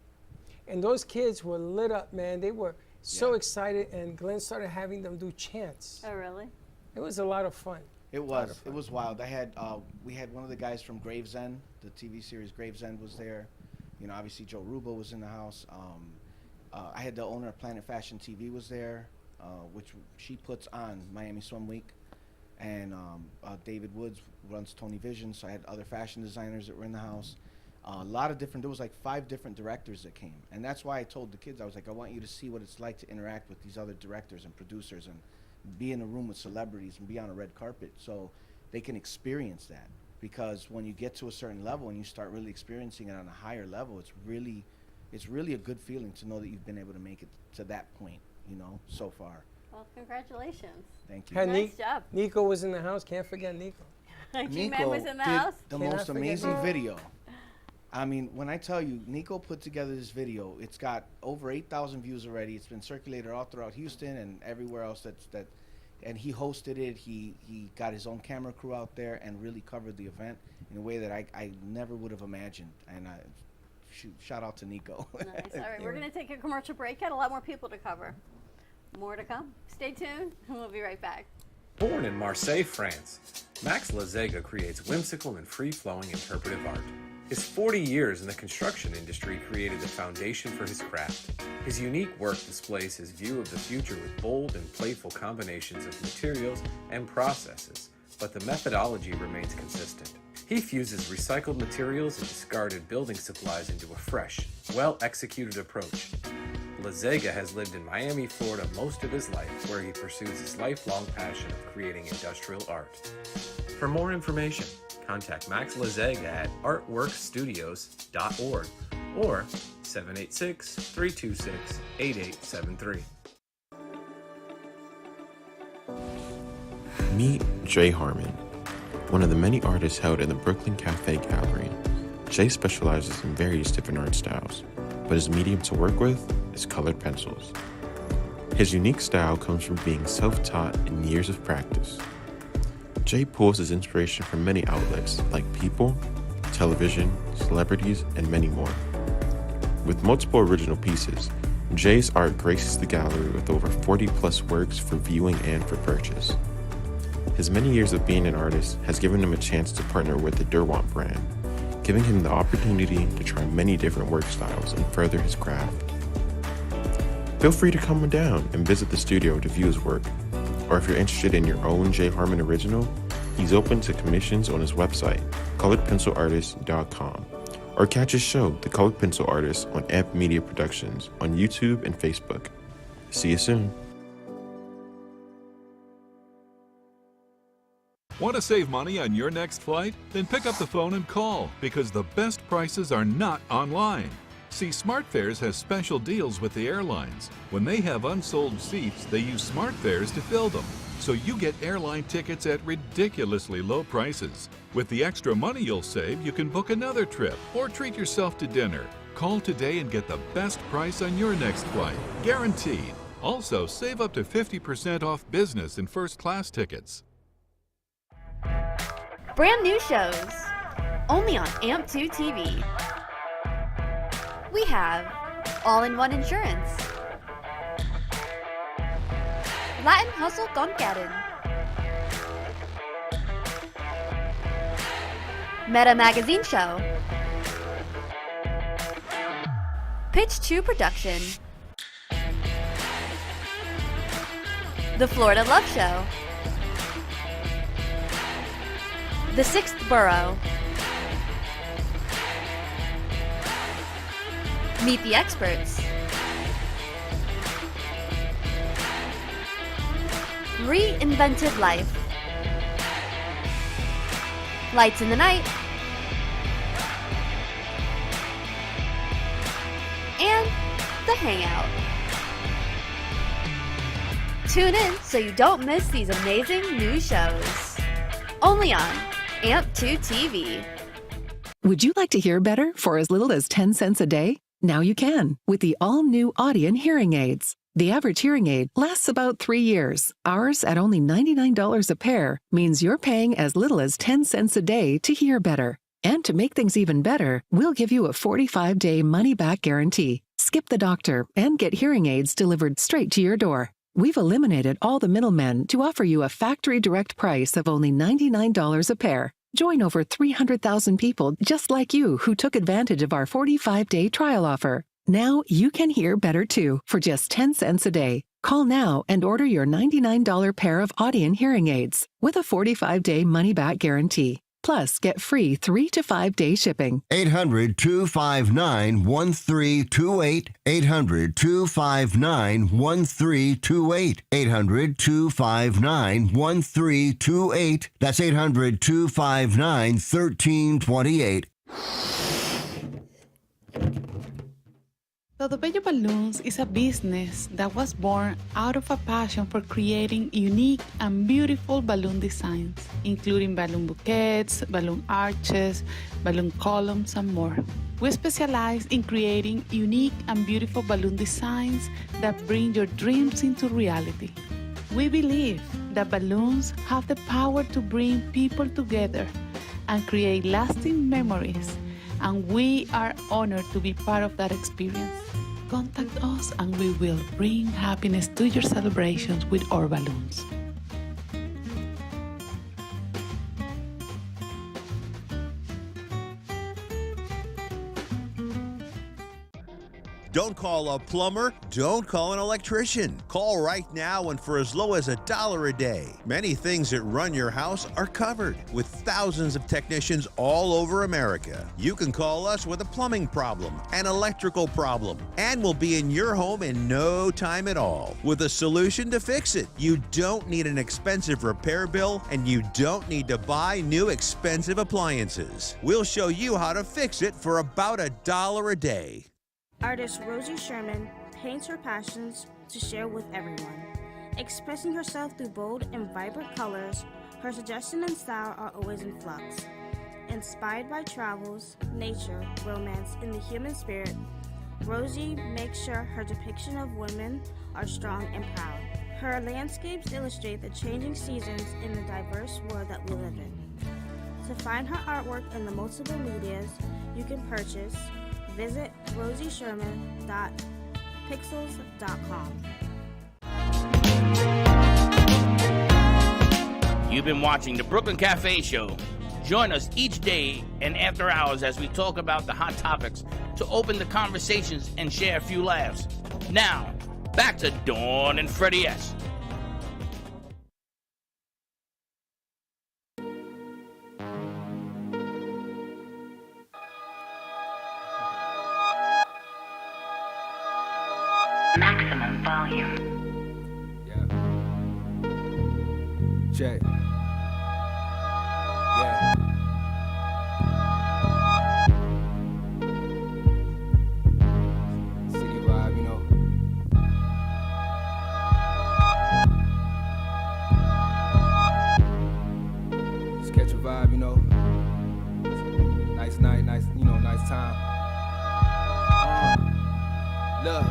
And those kids were lit up, man. They were so excited, and Glenn started having them do chants. Oh, really? It was a lot of fun. It was. It was wild. We had one of the guys from Gravesend, the TV series Gravesend was there. You know, obviously Joe Rubo was in the house. I had the owner of Planet Fashion TV was there, which she puts on Miami Swim Week. And David Woods runs Tony Vision, so I had other fashion designers that were in the house. A lot of different, there was like 5 different directors that came. And that's why I told the kids, I was like, I want you to see what it's like to interact with these other directors and producers and be in a room with celebrities and be on a red carpet so they can experience that. Because when you get to a certain level and you start really experiencing it on a higher level, it's really a good feeling to know that you've been able to make it to that point, you know, so far. Well, congratulations. Thank you. Nice job. Nico was in the house. Can't forget Nico. G-Man was in the did house. the Cannot most forget amazing Nico. video. I mean, when I tell you, Nico put together this video, it's got over 8,000 views already. It's been circulated all throughout Houston and everywhere else and he hosted it. He got his own camera crew out there and really covered the event in a way that I never would have imagined. And shout out to Nico. Nice. All right, we're going to take a commercial break. Got a lot more people to cover. More to come. Stay tuned, and we'll be right back. Born in Marseille, France, Max Lazega creates whimsical and free-flowing interpretive art. His 40 years in the construction industry created the foundation for his craft. His unique work displays his view of the future with bold and playful combinations of materials and processes, but the methodology remains consistent. He fuses recycled materials and discarded building supplies into a fresh, well-executed approach. Lazega has lived in Miami, Florida most of his life, where he pursues his lifelong passion of creating industrial art. For more information, contact Max Lazega at artworkstudios.org or 786-326-8873. Meet Jay Harmon, one of the many artists held in the Brooklyn Cafe Gallery. Jay specializes in various different art styles, but his medium to work with is colored pencils. His unique style comes from being self-taught and years of practice. Jay pulls his inspiration from many outlets like people, television, celebrities, and many more. With multiple original pieces, Jay's art graces the gallery with over 40-plus works for viewing and for purchase. His many years of being an artist has given him a chance to partner with the Derwent brand, giving him the opportunity to try many different work styles and further his craft. Feel free to come down and visit the studio to view his work, or if you're interested in your own Jay Harmon original, he's open to commissions on his website, coloredpencilartist.com, or catch his show, The Colored Pencil Artist, on Amp Media Productions on YouTube and Facebook. See you soon. Want to save money on your next flight? Then pick up the phone and call, because the best prices are not online. See, SmartFares has special deals with the airlines. When they have unsold seats, they use SmartFares to fill them. So you get airline tickets at ridiculously low prices. With the extra money you'll save, you can book another trip or treat yourself to dinner. Call today and get the best price on your next flight, guaranteed. Also, save up to 50% off business and first class tickets. Brand new shows, only on AMP2 TV. We have All-in-One Insurance, Latin Hustle con Karen, Meta Magazine Show, Pitch 2 Production, The Florida Love Show, The Sixth Borough, Meet the Experts, Reinvented Life, Lights in the Night, and The Hangout. Tune in so you don't miss these amazing new shows. Only on AMP2 TV. Would you like to hear better for as little as 10 cents a day? Now you can with the all-new Audion hearing aids. The average hearing aid lasts about 3 years. Ours, at only $99 a pair, means you're paying as little as 10 cents a day to hear better. And to make things even better, we'll give you a 45-day money-back guarantee. Skip the doctor and get hearing aids delivered straight to your door. We've eliminated all the middlemen to offer you a factory direct price of only $99 a pair. Join over 300,000 people just like you who took advantage of our 45-day trial offer. Now you can hear better too for just 10 cents a day. Call now and order your $99 pair of Audion hearing aids with a 45-day money-back guarantee. Plus, get free 3 to 5 day shipping. 800-259-1328. 800-259-1328. 800-259-1328. That's 800-259-1328. Todo Bello Balloons is a business that was born out of a passion for creating unique and beautiful balloon designs, including balloon bouquets, balloon arches, balloon columns, and more. We specialize in creating unique and beautiful balloon designs that bring your dreams into reality. We believe that balloons have the power to bring people together and create lasting memories, and we are honored to be part of that experience. Contact us and we will bring happiness to your celebrations with our balloons. Don't call a plumber, don't call an electrician. Call right now and for as low as $1 a day. Many things that run your house are covered with thousands of technicians all over America. You can call us with a plumbing problem, an electrical problem, and we'll be in your home in no time at all with a solution to fix it. You don't need an expensive repair bill and you don't need to buy new expensive appliances. We'll show you how to fix it for about $1 a day. Artist Rosie Sherman paints her passions to share with everyone. Expressing herself through bold and vibrant colors, her suggestion and style are always in flux. Inspired by travels, nature, romance, and the human spirit, Rosie makes sure her depiction of women are strong and proud. Her landscapes illustrate the changing seasons in the diverse world that we live in. To find her artwork in the multiple medias you can purchase, visit rosiesherman.pixels.com. You've been watching the Brooklyn Cafe Show. Join us each day and after hours as we talk about the hot topics to open the conversations and share a few laughs. Now, back to Dawn and Freddie S. Maximum volume. Check. Yeah. City vibe, you know. Just catch a vibe, you know. Nice night, nice, you know, nice time. Look.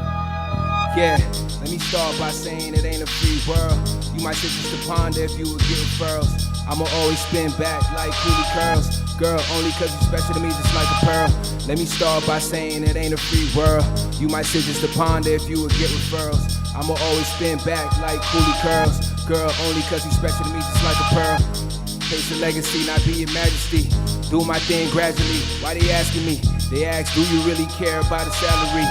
Yeah, let me start by saying it ain't a free world. You might sit just to ponder if you would get referrals. I'ma always spin back like coolie curls. Girl, only cause you special to me just like a pearl. Let me start by saying it ain't a free world. You might sit just to ponder if you would get referrals. I'ma always spin back like coolie curls. Girl, only cause you special to me just like a pearl. Pace a legacy, not be your majesty. Do my thing gradually. Why they asking me? They ask, do you really care about a salary?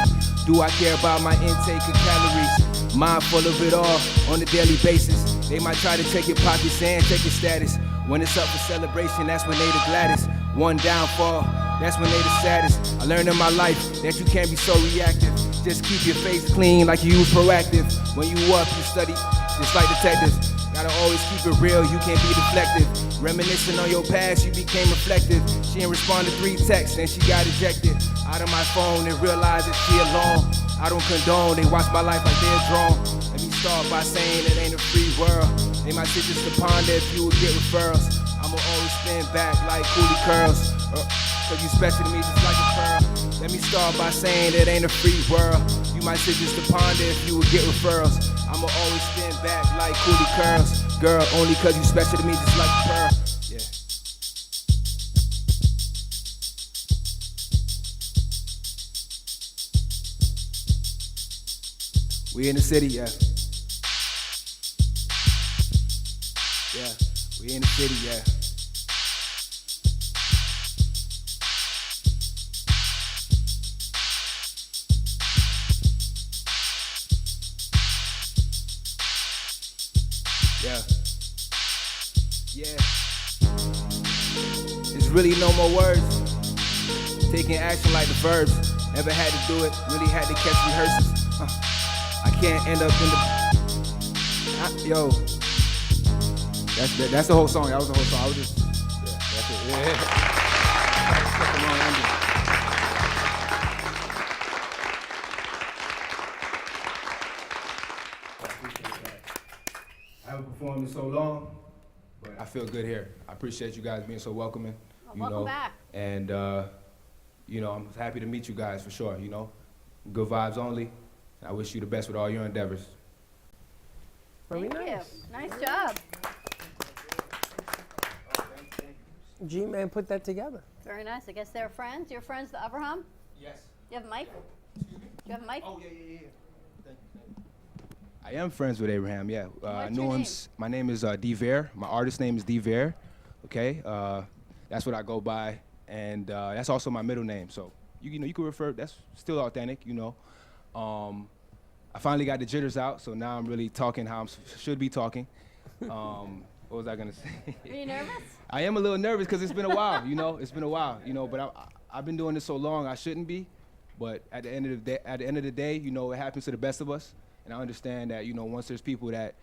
Do I care about my intake of calories? Mindful of it all on a daily basis. They might try to take your pockets and take your status. When it's up for celebration, that's when they the gladdest. One downfall, that's when they the saddest. I learned in my life that you can't be so reactive. Just keep your face clean like you was proactive. When you up, you study, just like detectives. Gotta always keep it real, you can't be deflective. Reminiscing on your past, you became reflective. She ain't respond to 3 texts, and she got ejected out of my phone and realized that she alone. I don't condone, they watch my life like they're drawn. Let me start by saying it ain't a free world. They might sit just to ponder if you would get referrals. I'ma always spin back like coolie curls. Cause you special to me just like a pearl. Let me start by saying it ain't a free world. You might sit just to ponder if you would get referrals. I'ma always spin back like coolie curls. Girl, only cause you special to me just like a pearl. Yeah. We in the city, yeah. Yeah, we in the city, yeah. Yeah. Yeah. There's really no more words. Taking action like the verbs. Never had to do it, really had to catch rehearsals. I can't end up in the... Yo. That's the whole song. That was the whole song. I was just... Yeah, that's it. Yeah. I haven't performed in so long, but I feel good here. I appreciate you guys being so welcoming. Welcome back. And I'm happy to meet you guys for sure. Good vibes only. I wish you the best with all your endeavors. Very Thank nice. you. Nice job. G-Man put that together. Very nice. I guess they're friends. You're friends with Abraham? Yes. You have a mic? Do you have a mic? Oh, yeah. I am friends with Abraham, yeah. What's your name? My name is D-Ver. My artist name is D-Ver, okay? That's what I go by, and that's also my middle name. So, you can refer, that's still authentic, I finally got the jitters out, so now I'm really talking how I should be talking. What was I gonna say? Are you nervous? I am a little nervous because it's been a while, it's been a while, but I've been doing this so long, I shouldn't be. But at the end of the day, it happens to the best of us. And I understand that, once there's people that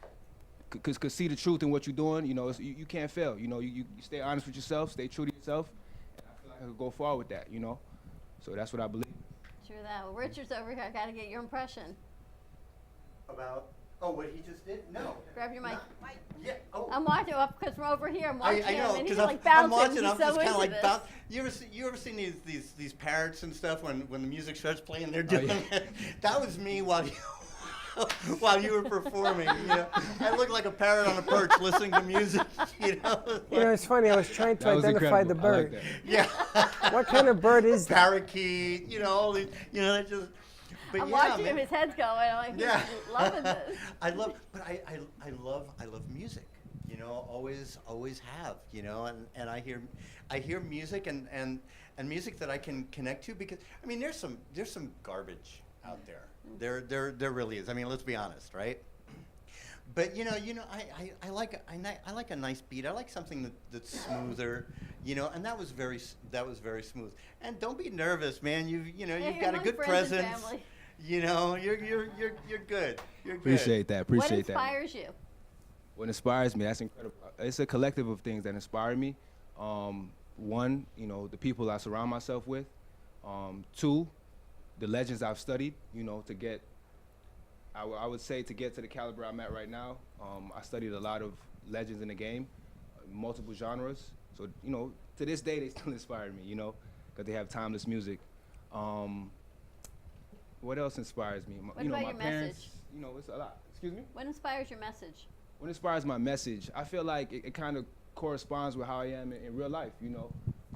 could see the truth in what you're doing, you can't fail. You stay honest with yourself, stay true to yourself. And I feel like I could go far with that, So that's what I believe. True that. Well, Richard's over here. I got to get your impression. About what he just did? No. Grab your mic. Yeah. Oh. I'm watching because from over here. I'm watching I know, him, and he's because like I'm bouncing. watching. He's I'm so just kind of into like this. bounce. You ever seen these parrots and stuff when the music starts playing? They're doing it. That was me while you were performing. I looked like a parrot on a perch listening to music. It's funny. I was trying to identify the bird. Yeah. What kind of bird is that? Parakeet. All these. That just. But I'm yeah, watching man. him. His head's going. I'm like, he's loving this. I love music. Always have. And I hear music and music that I can connect to, because there's some garbage out there. There really is. Let's be honest, right? But I like a nice beat. I like something that's smoother, and that was very smooth. And don't be nervous, man. You've got a good presence. You're good. You're good. Appreciate that. What inspires you? What inspires me? That's incredible. It's a collective of things that inspire me. One, the people I surround myself with. Two, the legends I've studied. To get, I would say, to get to the caliber I'm at right now. I studied a lot of legends in the game, multiple genres. So to this day they still inspire me. Because they have timeless music. What else inspires me? What about my your parents, message? It's a lot. Excuse me? What inspires your message? What inspires my message? I feel like it kind of corresponds with how I am in real life,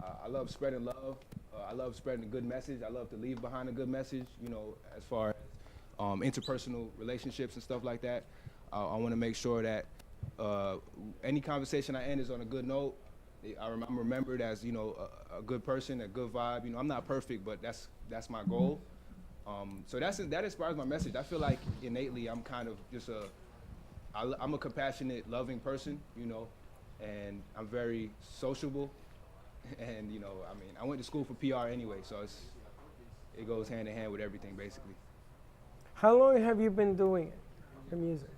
I love spreading love. I love spreading a good message. I love to leave behind a good message, as far as interpersonal relationships and stuff like that. I want to make sure that any conversation I end is on a good note. I'm remembered as, a good person, a good vibe. I'm not perfect, but that's my goal. So that inspires my message. I feel like innately I'm kind of just I'm a compassionate, loving person, and I'm very sociable. And, I went to school for PR anyway, so it goes hand in hand with everything, basically. How long have you been doing it, the music?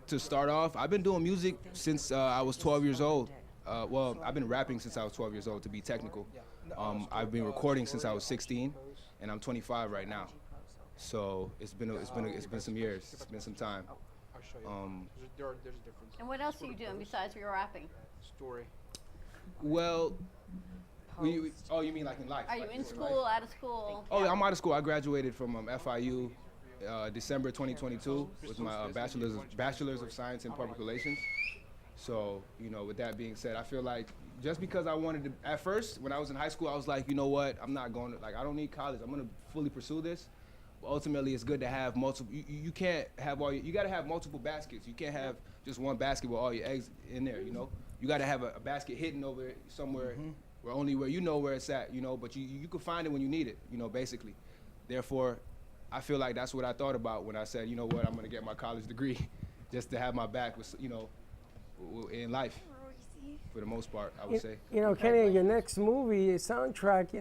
To start off, I've been doing music since I was 12 years old. Well, I've been rapping since I was 12 years old, to be technical. I've been recording since I was 16, and I'm 25 right now. So it's been some years. It's been some time. I'll show you. There's a difference. And what else are you doing besides your rapping? Story. Well, you mean like in life? Are you in school, out of school? Oh, I'm out of school. I graduated from FIU December 2022 with my bachelor's of science in public relations. So, with that being said, I feel like just because I wanted to, at first, when I was in high school, I was like, you know what, I'm not going to, I don't need college. I'm going to fully pursue this. But ultimately, it's good to have multiple, you can't have you got to have multiple baskets. You can't have just one basket with all your eggs in there, You got to have a basket hidden over somewhere where only where you know where it's at, but you can find it when you need it, basically. Therefore, I feel like that's what I thought about when I said, you know what, I'm going to get my college degree just to have my back with, in life, for the most part, I would say. Kenny, your next movie, your soundtrack,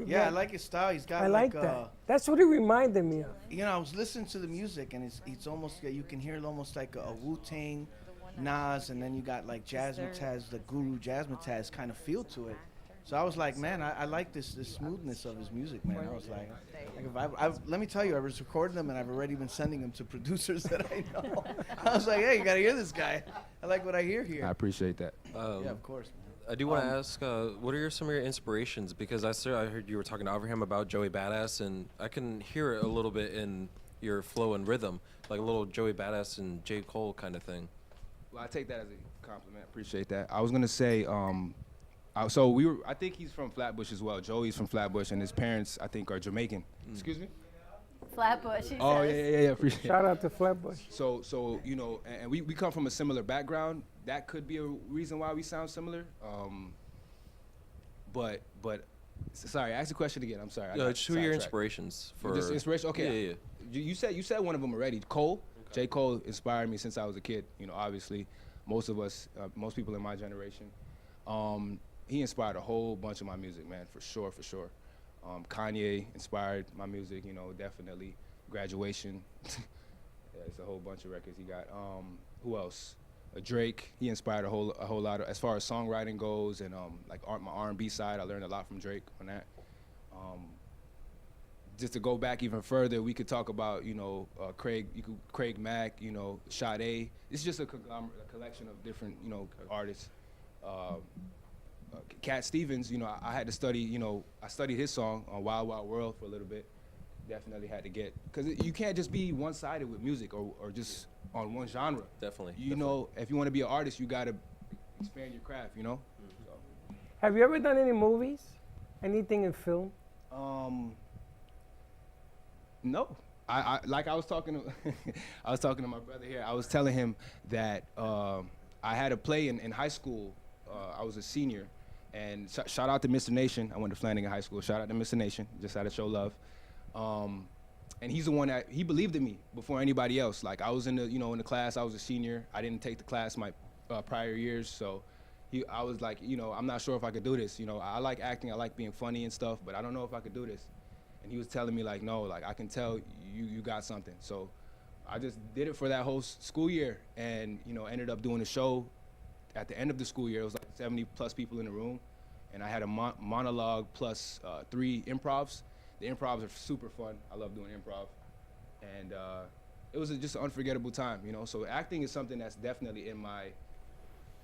Yeah, I like his style. He's got I like that. That's what it reminded me of. I was listening to the music, and it's almost, you can hear it almost like a Wu-Tang, Nas, and then you got like Jazzmatazz, the Guru Jazzmatazz kind of feel to it. So I was like, man, I like this smoothness of his music, man. I was like let me tell you, I was recording them, and I've already been sending them to producers that I know. I was like, hey, you got to hear this guy. I like what I hear here. I appreciate that. Yeah, of course, man. I do want to ask, what are some of your inspirations? Because I heard you were talking to Abraham about Joey Badass, and I can hear it a little bit in your flow and rhythm, like a little Joey Badass and J. Cole kind of thing. Well, I take that as a compliment. Appreciate that. I was gonna say, I think he's from Flatbush as well. Joey's from Flatbush, and his parents, I think, are Jamaican. Excuse me? Flatbush, he Oh, says. yeah. Appreciate it. Shout out to Flatbush. So you know, and we come from a similar background. That could be a reason why we sound similar. But sorry, ask the question again. I'm sorry. Just who are your inspirations for? Just inspiration. Okay. Yeah. You said one of them already. Cole. J. Cole inspired me since I was a kid. You know, obviously, most people in my generation. He inspired a whole bunch of my music, man, for sure. Kanye inspired my music, you know, definitely. Graduation. Yeah, it's a whole bunch of records he got. Who else? Drake. He inspired a whole lot as far as songwriting goes, and like my R&B side. I learned a lot from Drake on that. Just to go back even further, we could talk about, you know, Craig Mack, you know, Sade. It's just a collection of different, you know, artists. Cat Stevens, you know, I had to study, you know, I studied his song on Wild Wild World for a little bit. Definitely had to get, because you can't just be one-sided with music or just on one genre. Definitely. You know, if you want to be an artist, you got to expand your craft, you know? So. Have you ever done any movies? Anything in film? No. I was talking to my brother here. I was telling him that I had a play in high school. I was a senior, and shout out to Mr. Nation. I went to Flanagan High School. Shout out to Mr. Nation. Just had to show love. And he's the one that he believed in me before anybody else. Like I was in the class. I was a senior. I didn't take the class my prior years, so I was like, you know, I'm not sure if I could do this. You know, I like acting. I like being funny and stuff, but I don't know if I could do this. And he was telling me like, no, like I can tell you got something. So I just did it for that whole school year, and you know, ended up doing a show. At the end of the school year, it was like 70 plus people in the room, and I had a monologue plus 3 improvs. The improvs are super fun. I love doing improv, and it was just an unforgettable time, you know. So acting is something that's definitely in my.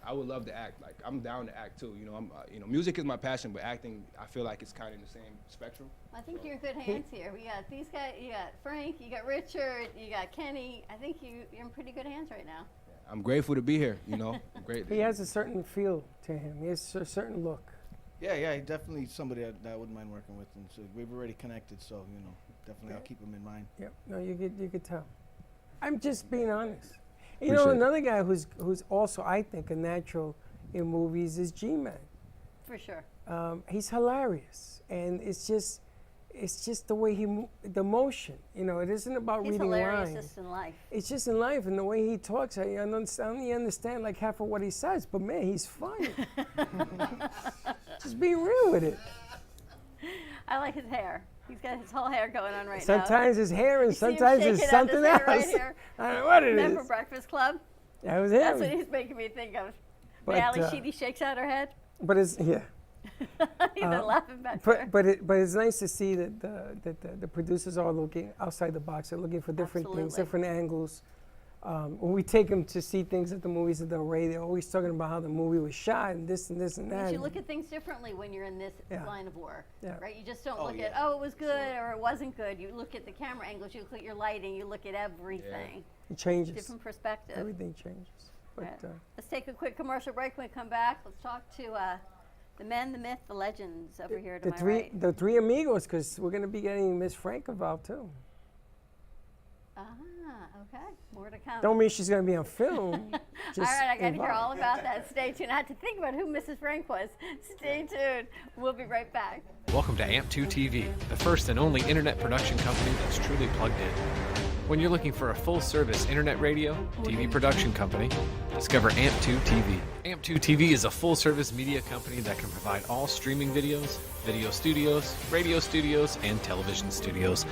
I would love to act. Like I'm down to act too, you know. Music is my passion, but acting, I feel like it's kind of in the same spectrum. I think you're in good hands here. We got these guys. You got Frank. You got Richard. You got Kenny. I think you're in pretty good hands right now. I'm grateful to be here, you know. Great. He has a certain feel to him. He has a certain look. Yeah, definitely somebody that I wouldn't mind working with, and so we've already connected. So you know, definitely I'll keep him in mind. Yep. No, you could tell. I'm just being honest. You Appreciate know, it. another guy who's also, I think, a natural in movies is G-Man. For sure. He's hilarious, and it's just the way the motion. You know, it isn't about He's reading hilarious lines. just in life. It's just in life, and the way he talks, I only understand like half of what he says. But man, he's funny. Just being real with it. I like his hair. He's got his whole hair going on right now. Sometimes it's hair, and You see him sometimes shaking it's out his something hair else. right here. I don't know what it Remember is. Breakfast Club? That was him. That's what he's making me think of. But, When Ali Sheedy shakes out her head. But it's yeah. He's laughing back there. But it's nice to see that the producers are looking outside the box. They're looking for different things, Absolutely. different angles. When we take them to see things at the movies at the Ray, they're always talking about how the movie was shot and this and this and that. You look at things differently when you're in this line of work, Yeah. right? You just don't look at, it was good or it wasn't good. You look at the camera angles, you look at your lighting, you look at everything. It changes. Different perspective. Everything changes. But, Right. Let's take a quick commercial break. When we come back, let's talk to the men, the myth, the legends over here to my right. the three amigos, because we're going to be getting Miss Frank involved too. Okay. More to come. Don't mean she's going to be on film. All just right, I got to hear all involved. about that. Stay tuned. I had to think about who Mrs. Frank was. Stay tuned. We'll be right back. Welcome to AMP2 TV, the first and only internet production company that's truly plugged in. When you're looking for a full-service internet radio, TV production company, discover AMP2 TV. AMP2 TV is a full-service media company that can provide all streaming videos, video studios, radio studios, and television studios.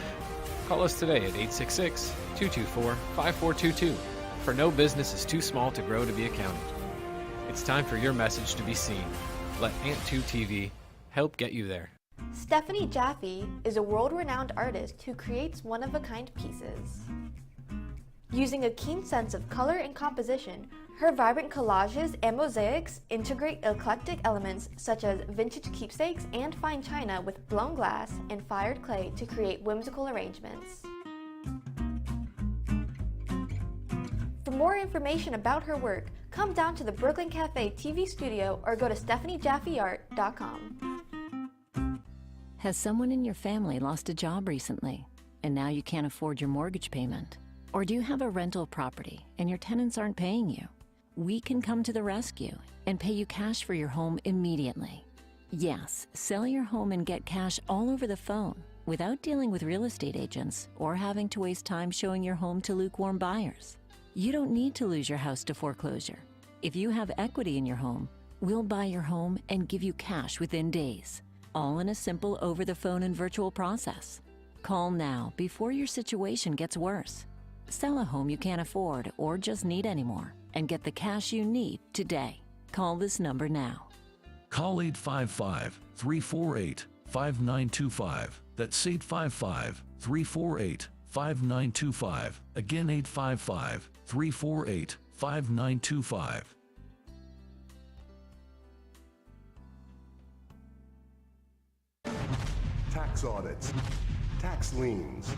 Call us today at 866-224-5422, for no business is too small to grow to be accounted. It's time for your message to be seen. Let AMP2 TV help get you there. Stephanie Jaffe is a world-renowned artist who creates one-of-a-kind pieces. Using a keen sense of color and composition, her vibrant collages and mosaics integrate eclectic elements such as vintage keepsakes and fine china with blown glass and fired clay to create whimsical arrangements. For more information about her work, come down to the Brooklyn Cafe TV studio or go to stephaniejaffeart.com. Has someone in your family lost a job recently and now you can't afford your mortgage payment? Or do you have a rental property and your tenants aren't paying you? We can come to the rescue and pay you cash for your home immediately. Yes, sell your home and get cash all over the phone without dealing with real estate agents or having to waste time showing your home to lukewarm buyers. You don't need to lose your house to foreclosure. If you have equity in your home, we'll buy your home and give you cash within days, all in a simple over-the-phone and virtual process. Call now before your situation gets worse. Sell a home you can't afford or just need anymore and get the cash you need today. Call this number now. Call 855-348-5925. That's 855-348-5925. Again, 855-348-5925. Tax audits, tax liens,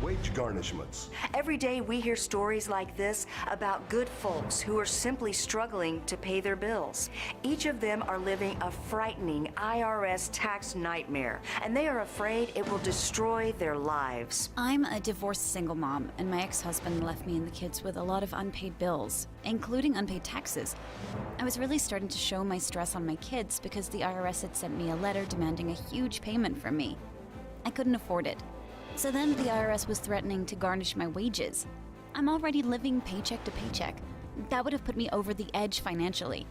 wage garnishments. Every day we hear stories like this about good folks who are simply struggling to pay their bills. Each of them are living a frightening IRS tax nightmare, and they are afraid it will destroy their lives. I'm a divorced single mom, and my ex-husband left me and the kids with a lot of unpaid bills, including unpaid taxes. I was really starting to show my stress on my kids because the IRS had sent me a letter demanding a huge payment from me. I couldn't afford it. So then the IRS was threatening to garnish my wages. I'm already living paycheck to paycheck. That would have put me over the edge financially.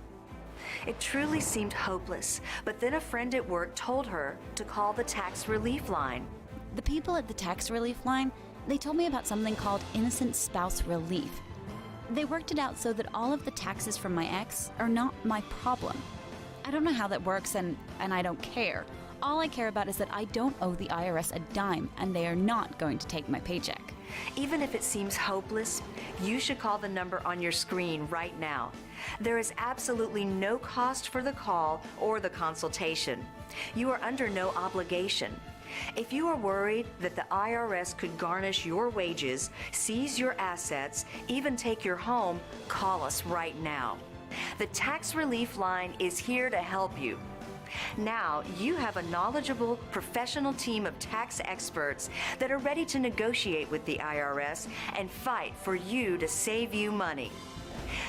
It truly seemed hopeless, but then a friend at work told her to call the tax relief line. The people at the tax relief line, they told me about something called innocent spouse relief. They worked it out so that all of the taxes from my ex are not my problem. I don't know how that works, and I don't care. All I care about is that I don't owe the IRS a dime, and they are not going to take my paycheck. Even if it seems hopeless, you should call the number on your screen right now. There is absolutely no cost for the call or the consultation. You are under no obligation. If you are worried that the IRS could garnish your wages, seize your assets, even take your home, call us right now. The Tax Relief Line is here to help you. Now you have a knowledgeable, professional team of tax experts that are ready to negotiate with the IRS and fight for you to save you money.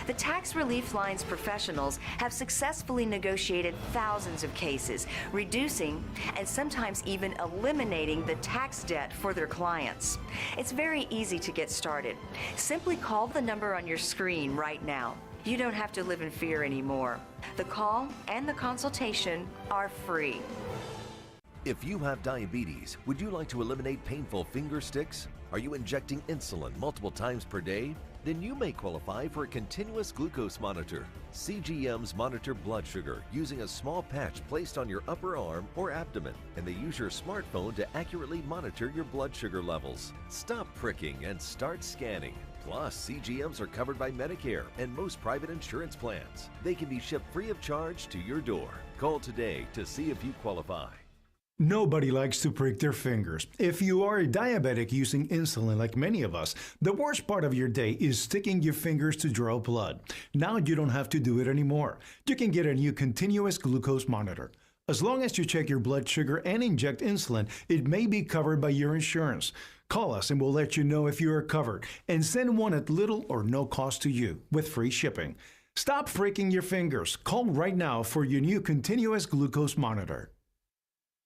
The Tax Relief Line's professionals have successfully negotiated thousands of cases, reducing and sometimes even eliminating the tax debt for their clients. It's very easy to get started. Simply call the number on your screen right now. You don't have to live in fear anymore. The call and the consultation are free. If you have diabetes, would you like to eliminate painful finger sticks? Are you injecting insulin multiple times per day? Then you may qualify for a continuous glucose monitor. CGMs monitor blood sugar using a small patch placed on your upper arm or abdomen, and they use your smartphone to accurately monitor your blood sugar levels. Stop pricking and start scanning. Plus, CGMs are covered by Medicare and most private insurance plans. They can be shipped free of charge to your door. Call today to see if you qualify. Nobody likes to prick their fingers. If you are a diabetic using insulin like many of us, the worst part of your day is sticking your fingers to draw blood. Now you don't have to do it anymore. You can get a new continuous glucose monitor. As long as you check your blood sugar and inject insulin, it may be covered by your insurance. Call us and we'll let you know if you are covered, and send one at little or no cost to you with free shipping. Stop freaking your fingers. Call right now for your new continuous glucose monitor.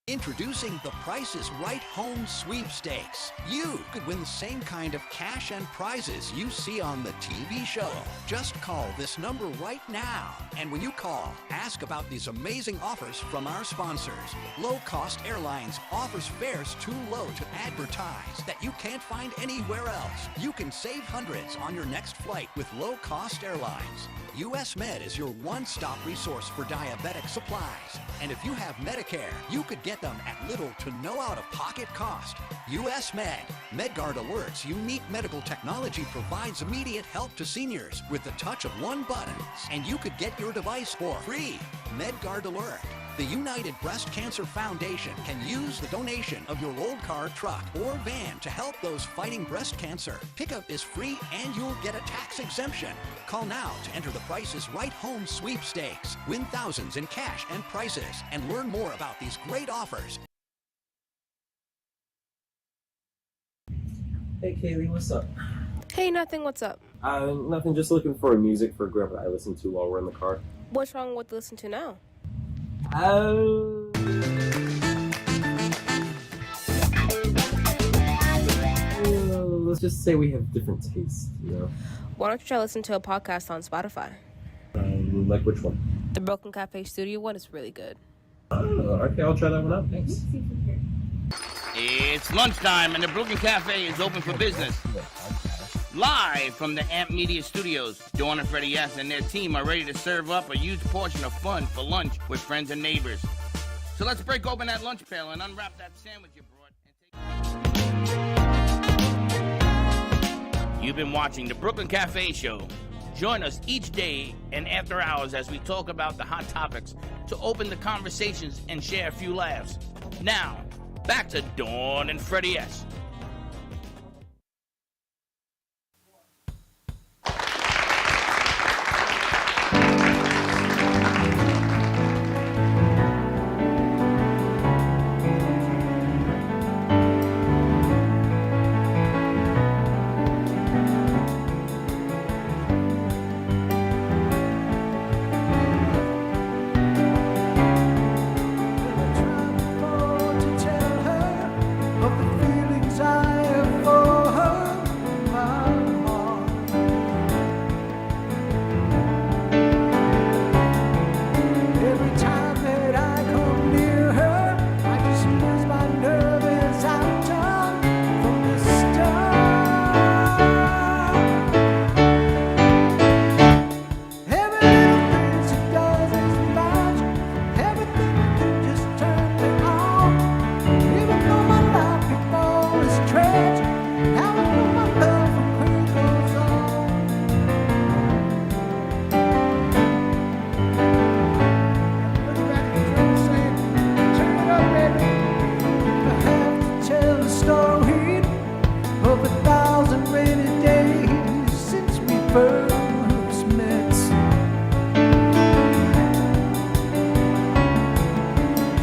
Introducing the Price is Right Home Sweepstakes. You could win the same kind of cash and prizes you see on the TV show. Just call this number right now. And when you call, ask about these amazing offers from our sponsors. Low Cost Airlines offers fares too low to advertise that you can't find anywhere else. You can save hundreds on your next flight with Low Cost Airlines. US Med is your one-stop resource for diabetic supplies. And if you have Medicare, you could get them at little to no out-of-pocket cost. US Med. MedGuard Alerts unique medical technology provides immediate help to seniors with the touch of one button. And you could get your device for free. MedGuard Alert. The United Breast Cancer Foundation can use the donation of your old car, truck, or van to help those fighting breast cancer. Pickup is free and you'll get a tax exemption. Call now to enter the Price is Right Home Sweepstakes. Win thousands in cash and prizes and learn more about these great offers. Hey Kaylee, what's up? Hey, nothing. What's up? Nothing. Just looking for music for grandpa I listen to while we're in the car. What's wrong with listen to now? Let's just say we have different tastes, you know? Why don't you try listen to a podcast on Spotify? Like which one? The Broken Cafe Studio one is really good. Okay, I'll try that one out. Thanks. It's lunchtime and the Brooklyn Cafe is open for business. Live from the Amp Media Studios, Dawn and Freddie S. and their team are ready to serve up a huge portion of fun for lunch with friends and neighbors. So let's break open that lunch pail and unwrap that sandwich you brought. You've been watching the Brooklyn Cafe Show. Join us each day and after hours as we talk about the hot topics to open the conversations and share a few laughs. Now, back to Dawn and Freddie S.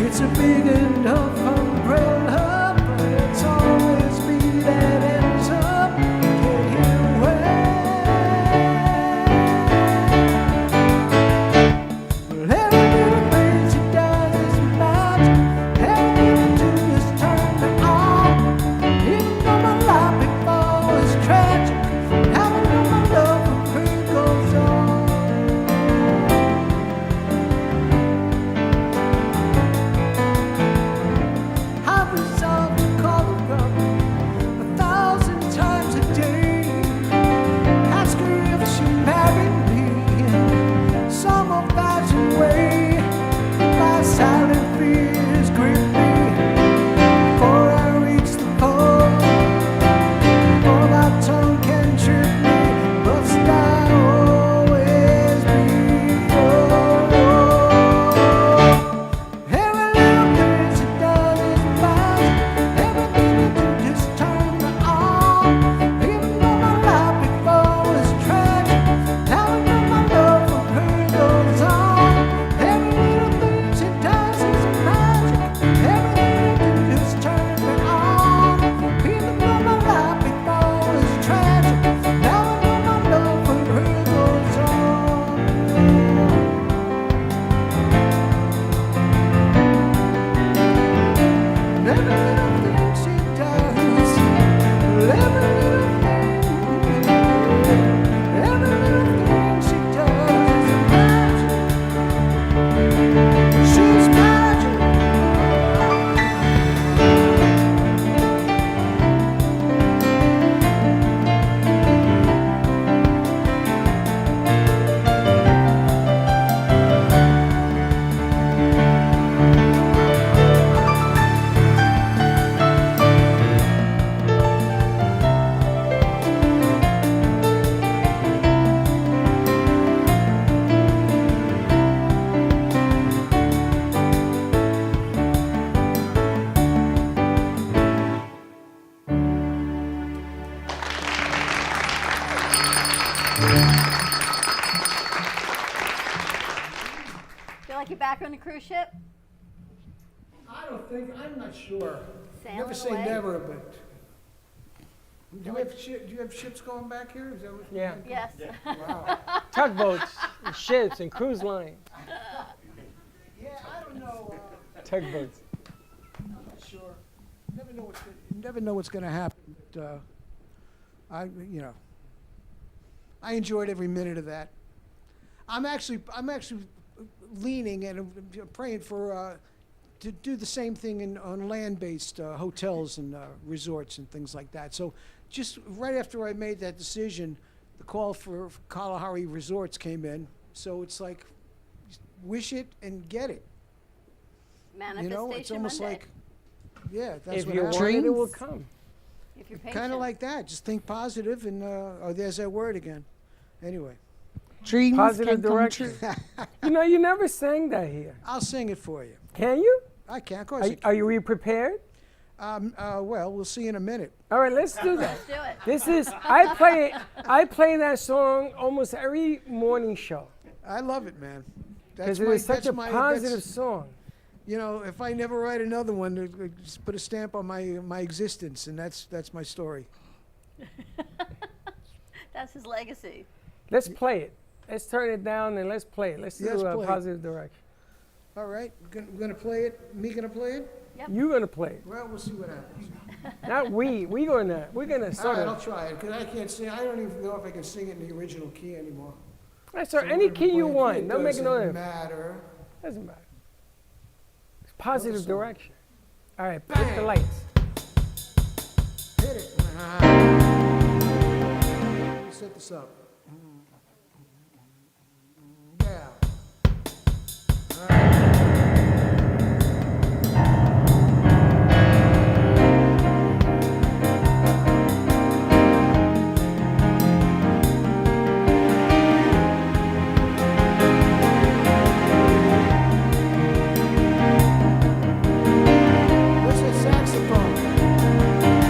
It's a big enough umbrella, but it's always me that ends up getting wet. Well, every little thing she does is match. Everything to do is turn me on. Even though my life before was tragic, having no my love for Feel like you're back on the cruise ship? I don't think, I'm not sure. Sailing Never say away? never, but. Do you have ships going back here? Is that what? Yeah. Yes. Wow. Tugboats, and ships, and cruise lines. Yeah, I don't know. Tugboats. I'm not sure. Never know what's going to happen. But I enjoyed every minute of that. I'm actually leaning and praying for to do the same thing on land-based hotels and resorts and things like that. So just right after I made that decision, the call for Kalahari Resorts came in. So it's like, wish it and get it. Manifestation it's almost Monday. like, yeah, that's If what you happens. want it, it will come. If you're patient. Kind of like that. Just think positive and, oh, there's that word again. Anyway. Dreams Positive can come direction. true. You never sang that here. I'll sing it for you. Can you? I can, of course I can. Are you prepared? Well, we'll see in a minute. All right, let's do that. Let's do it. This is I play that song almost every morning show. I love it, man. Because it is such a positive song. You know, if I never write another one, just put a stamp on my existence, and that's my story. That's his legacy. Let's play it. Let's turn it down and let's play it. Let's do Let's a play it. positive direction. All right, we're gonna play it. Me gonna play it? Yep. You're gonna play it. Well, we'll see what happens. Not we. We're gonna All sort right, of. I'll try it because I can't sing. I don't even know if I can sing it in the original key anymore. That's all right. So Any we're key you playing- want. It Don't make no doesn't difference. matter. Doesn't matter. It's positive song? direction. All right, hit the lights. Hit it. Let me set this up. Yeah. What's the saxophone?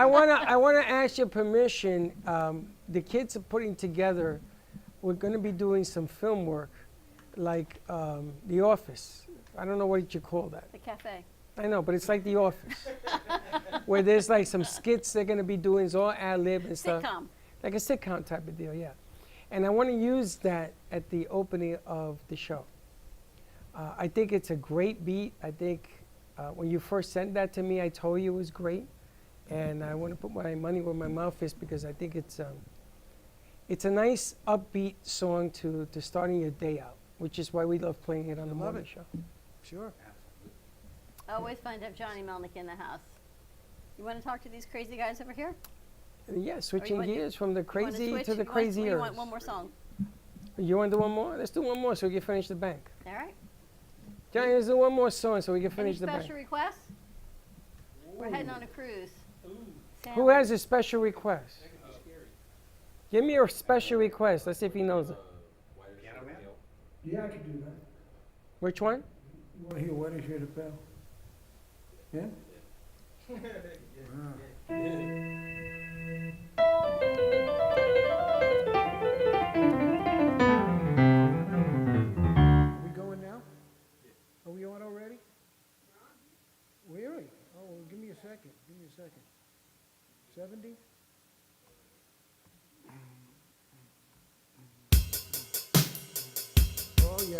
I wanna ask your permission. The kids are putting together. We're gonna be doing some film work, like The Office. I don't know what you call that. The cafe. I know, but it's like The Office, where there's like some skits they're gonna be doing. It's all ad lib and stuff. Sitcom. Like a sitcom type of deal, yeah. And I want to use that at the opening of the show. I think it's a great beat. I think when you first sent that to me, I told you it was great. And I want to put my money where my mouth is because I think it's a nice upbeat song to starting your day out, which is why we love playing it on the morning show. Sure. Always fun to have Johnny Melnick in the house. You want to talk to these crazy guys over here? Yeah, switching gears from the You wanna crazy switch? to the You crazier. want one more song? You want to do one more? Let's do one more so we can finish the bank. All right. Johnny, let's do one more song so we can finish the Any bank. special requests? We're heading on a cruise. Who has a special request? Give me a special request. Let's see if he knows it. Yeah, I can do that. Which one? You want to hear Why Don't You Hear the Bell? Yeah? Are we going now? Are we on already? Really? Oh, well, give me a second. Give me a second. 70? Oh, yeah.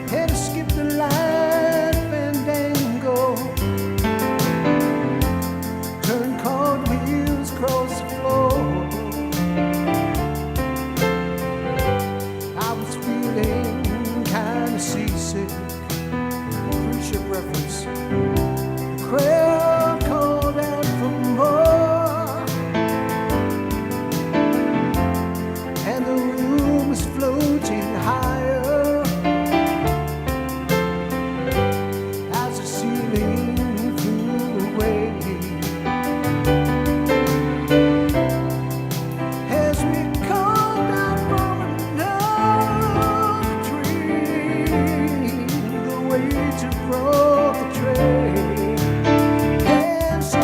Had to skip the line, fandango. Turn cartwheels across the floor. I was feeling kind of seasick. Cruise reference. The crowd called out for more, and the room was floating higher as the ceiling flew away. As we called out for another dream, the waiter brought the tray, and so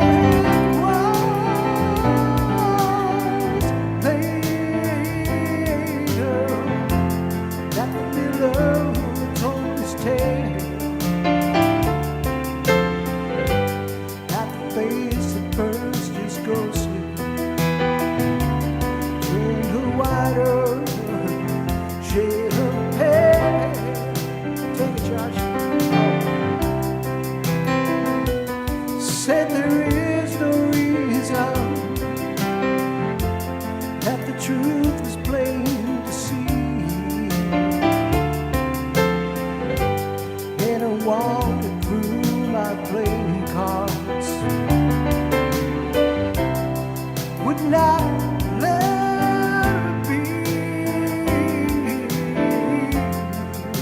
it was later that the miller told his tale. At the face that burns just ghostly, turned her whiter shade of pale. Take it, Josh. Said there is no reason, that the truth was plain to see. And I wandered through my playing cards, would not let it be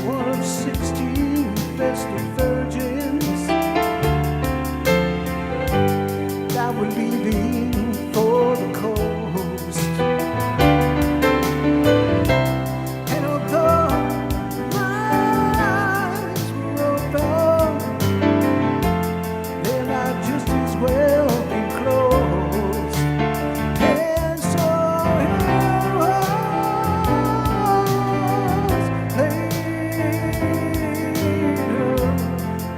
one of 16 festive virgins that were leaving for the coast. And although my eyes were open, they might just as well be closed. And so here was later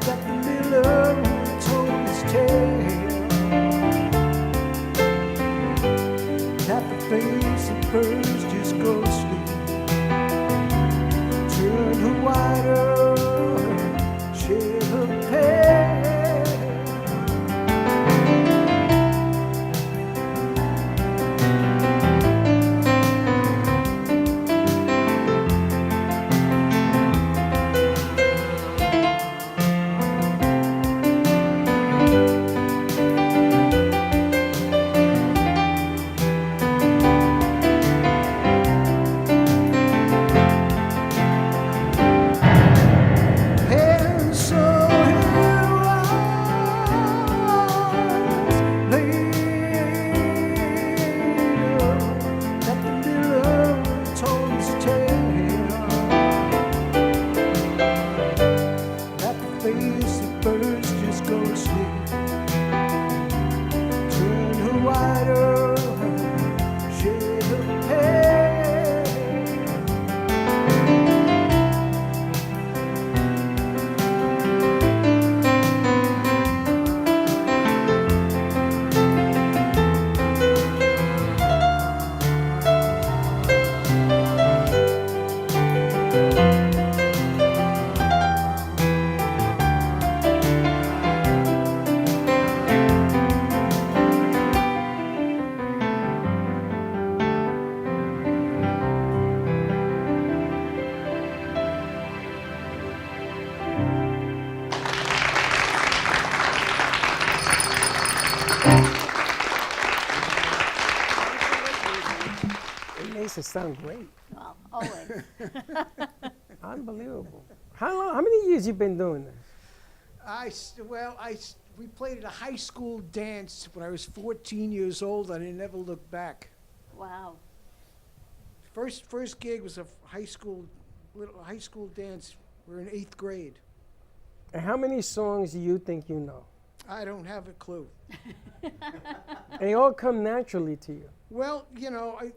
that the miller told his tale. At the face that burns just ghostly, turned her whiter shade of pale. makes it sound great. Well, always. Unbelievable. How many years you been doing this? We played at a high school dance when I was 14 years old, and I never looked back. Wow. First gig was a little high school dance. We're in 8th grade. And how many songs do you think you know? I don't have a clue. They all come naturally to you. Well, you know, I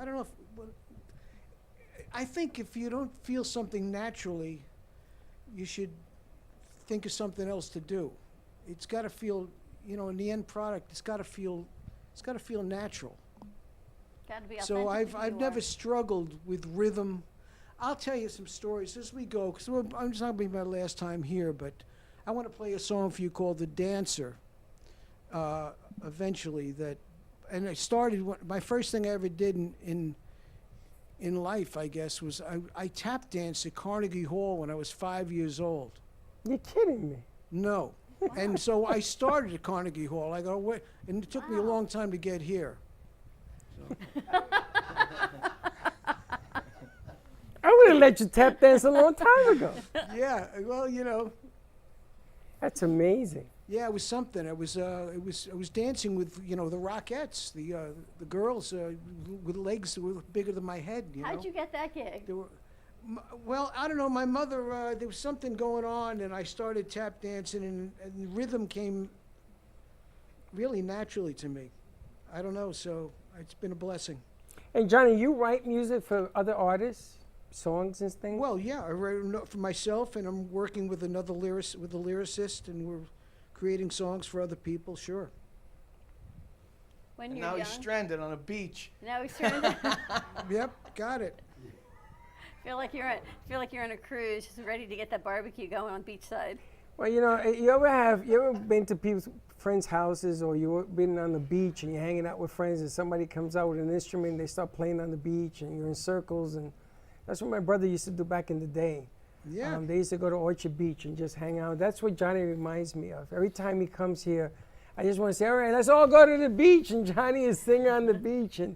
don't know I think if you don't feel something naturally, you should think of something else to do. It's got to feel, you know, in the end product, it's got to feel natural. Got to be So authentic to who I've you never are. struggled with rhythm. I'll tell you some stories as we go, because I'm just not going to be my last time here, but I want to play a song for you called "The Dancer." Eventually, and I started. My first thing I ever did in life, I guess, was I tap danced at Carnegie Hall when I was 5 years old. You're kidding me. No. And so I started at Carnegie Hall. I go, what? And it took me a long time to get here. I would have let you tap dance a long time ago. Yeah, well, you know. That's amazing. Yeah, it was something. I was dancing with, you know, the Rockettes, the girls with legs that were bigger than my head. How'd you get that gig? Well, I don't know. My mother, there was something going on, and I started tap dancing, and rhythm came really naturally to me. I don't know, so it's been a blessing. And Johnny, you write music for other artists, songs and things? Well, yeah, I write for myself, and I'm working with another lyricist, and we're creating songs for other people. Sure. When And you're now young. he's stranded on a beach. Now he's stranded. Yep, got it. feel like you're on a cruise, just ready to get that barbecue going on beachside. Well, you know, you ever been to people's friends' houses, or you been on the beach and you're hanging out with friends, and somebody comes out with an instrument and they start playing on the beach, and you're in circles, and that's what my brother used to do back in the day. Yeah. They used to go to Orchard Beach and just hang out. That's what Johnny reminds me of. Every time he comes here, I just want to say, all right, let's all go to the beach, and Johnny is singing on the beach, and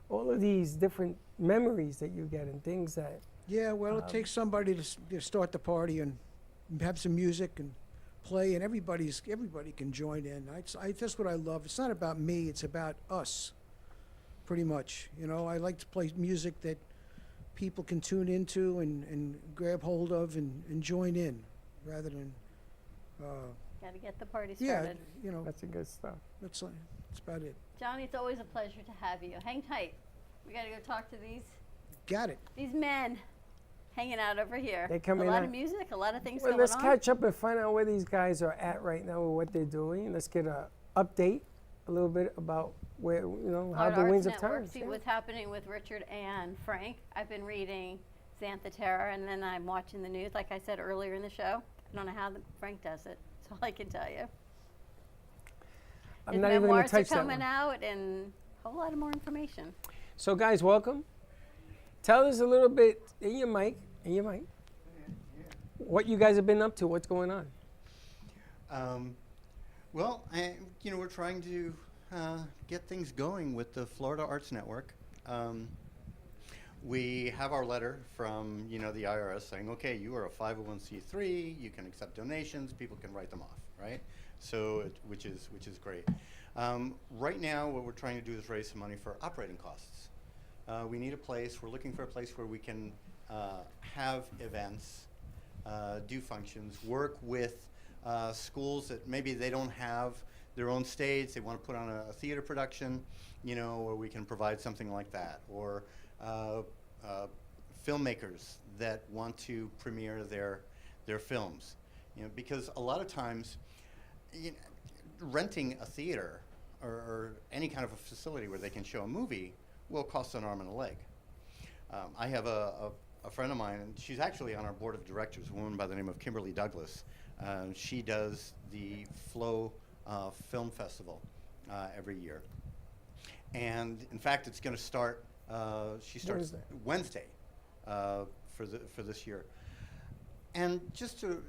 all of these different memories that you get and things that. Yeah, well, it takes somebody to start the party and have some music and play, and everybody can join in. That's what I love. It's not about me; it's about us, pretty much. You know, I like to play music that people can tune into and grab hold of and join in, rather than. Got to get the party Yeah, started. you know. That's a good stuff. That's about it. Johnny, it's always a pleasure to have you. Hang tight. We got to go talk to Got it. these men hanging out over here. They come a in lot on- of music, a lot of things Well, going let's on. catch up and find out where these guys are at right now with what they're doing. Let's get a update a little bit about where, you know, how Art the winds of Network, time. see what's happening with Richard and Frank. I've been reading Xantha Terra, and then I'm watching the news, like I said earlier in the show. I don't know how Frank does it. That's all I can tell you. I'm His not even going to memoirs touch are that coming one. out, and a whole lot of more information. So, guys, welcome. Tell us a little bit in your mic, what you guys have been up to. What's going on? Well, we're trying to get things going with the Florida Arts Network. We have our letter from, the IRS saying, okay, you are a 501c3, you can accept donations, people can write them off, right? So, which is great. Right now, what we're trying to do is raise some money for operating costs. We need a place. We're looking for a place where we can have events, do functions, work with schools that maybe they don't have their own stage. They want to put on a theater production, where we can provide something like that, or filmmakers that want to premiere their films. Because a lot of times, renting a theater or any kind of a facility where they can show a movie will cost an arm and a leg. I have a friend of mine, and she's actually on our board of directors, a woman by the name of Kimberly Douglas. She does the Flow Film Festival every year. And in fact, it's going to start, she starts Wednesday for this year. And just to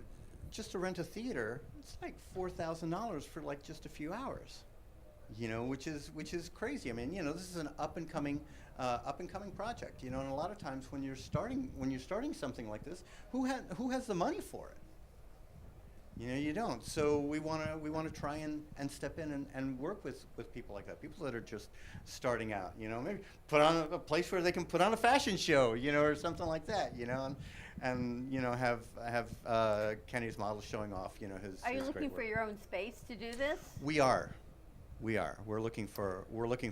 rent a theater, it's like $4,000 for like just a few hours. you know, which is crazy. I mean, you know, this is an up and coming project, you know, and a lot of times when you're starting something like this, who has the money for it? You know, you don't. So we want to try and step in and work with people like that, people that are just starting out. You know, maybe put on a place where they can put on a fashion show, you know, or something like that. You know, and you know, have Kenny's models showing off, you know, his. Are you his looking great for work. your own space to do this? We are. We're looking for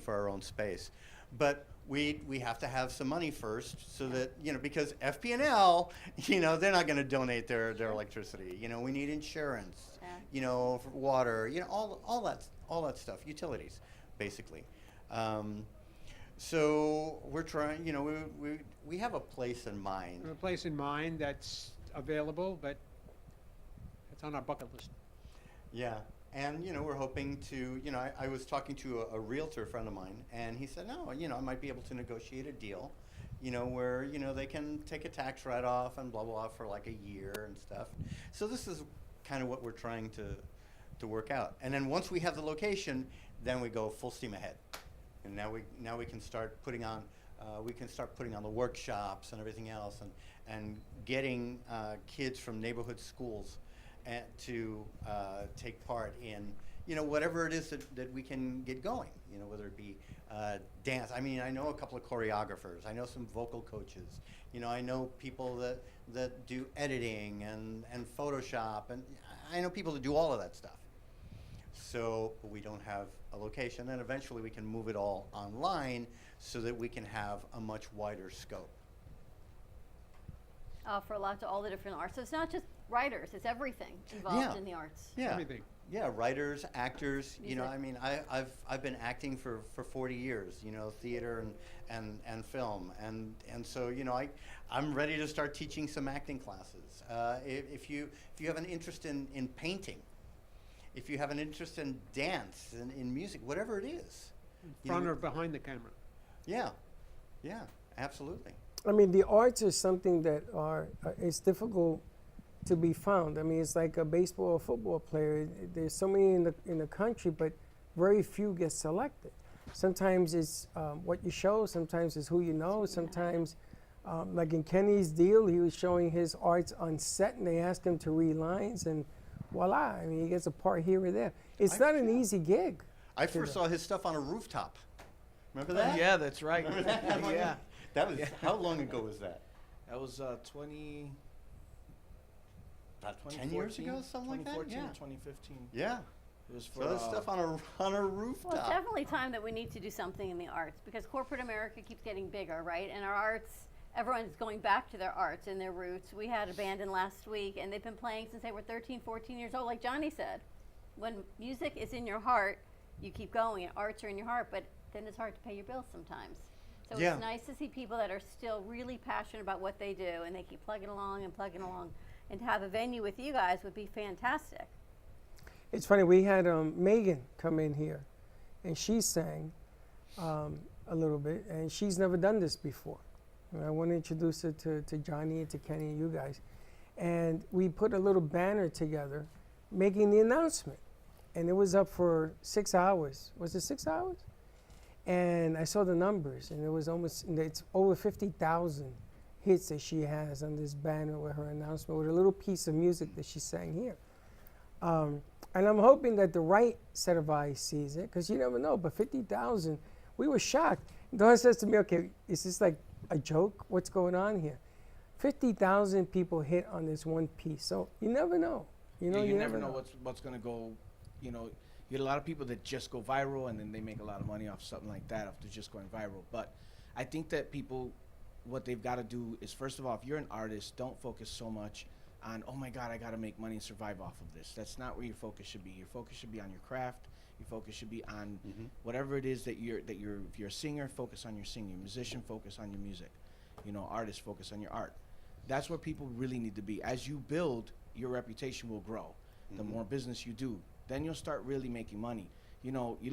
our own space, but we have to have some money first, so that, you know, because FP&L, you know, they're not going to donate their electricity. You know, we need insurance. Yeah. You know, for water. You know, all that stuff, utilities, basically. So we're trying. You know, we have a place in mind. A place in mind that's available, but it's on our bucket list. Yeah. And, you know, we're hoping to, you know, I was talking to a realtor friend of mine, and he said, no, you know, I might be able to negotiate a deal, you know, where, you know, they can take a tax write-off and blah, blah, blah for like a year and stuff. So this is kind of what we're trying to work out. And then once we have the location, then we go full steam ahead. And now we can start putting on, the workshops and everything else, and getting kids from neighborhood schools to take part in, you know, whatever it is that we can get going, you know, whether it be dance. I mean, I know a couple of choreographers. I know some vocal coaches. You know, I know people that do editing and Photoshop, and I know people that do all of that stuff. So, but we don't have a location, and eventually we can move it all online so that we can have a much wider scope. For lots of all the different arts. So it's not just writers, it's everything involved in the arts. Yeah. Everything. Yeah, writers, actors. Music. You know, I mean, I've been acting for 40 years. You know, theater and film, and so, you know, I'm ready to start teaching some acting classes. If you have an interest in painting, if you have an interest in dance and in music, whatever it is. In front or behind the camera. Yeah, yeah, absolutely. I mean, the arts is something that it's difficult to be found. I mean, it's like a baseball or football player. There's so many in the country, but very few get selected. Sometimes it's what you show. Sometimes it's who you know. Sometimes, like in Kenny's deal, he was showing his arts on set, and they asked him to read lines, and voila! I mean, he gets a part here or there. It's not an easy gig. I first saw his stuff on a rooftop. Remember that? Yeah, that's right. Remember that? Yeah. That was, how long ago was that? That was About 10 years ago, something like that? 2014 Yeah. or 2015. Yeah. It was for So that's stuff on a rooftop. Well, it's definitely time that we need to do something in the arts, because corporate America keeps getting bigger, right? And our arts, everyone's going back to their arts and their roots. We had a band in last week, and they've been playing since they were 13, 14 years old, like Johnny said. When music is in your heart, you keep going, and arts are in your heart, but then it's hard to pay your bills sometimes. So Yeah. it's nice to see people that are still really passionate about what they do, and they keep plugging along, and to have a venue with you guys would be fantastic. It's funny, we had Megan come in here, and she sang a little bit, and she's never done this before. And I want to introduce her to Johnny and to Kenny and you guys. And we put a little banner together making the announcement. And it was up for 6 hours. Was it 6 hours? And I saw the numbers, and it's over 50,000 hits that she has on this banner with her announcement, with a little piece of music that she sang here. And I'm hoping that the right set of eyes sees it, because you never know, but 50,000, we were shocked. Dawn says to me, okay, is this like a joke? What's going on here? 50,000 people hit on this one piece, so you never know. You know, Yeah, you never know what's going to go, you know. You get a lot of people that just go viral, and then they make a lot of money off something like that, after just going viral. But I think that people, what they've got to do is, first of all, if you're an artist, don't focus so much on, oh my God, I got to make money and survive off of this. That's not where your focus should be. Your focus should be on your craft. Your focus should be on whatever it is that you're. If you're a singer, focus on your singing. Musician, focus on your music. You know, artist, focus on your art. That's where people really need to be. As you build, your reputation will grow. The more business you do, then you'll start really making money. You know, you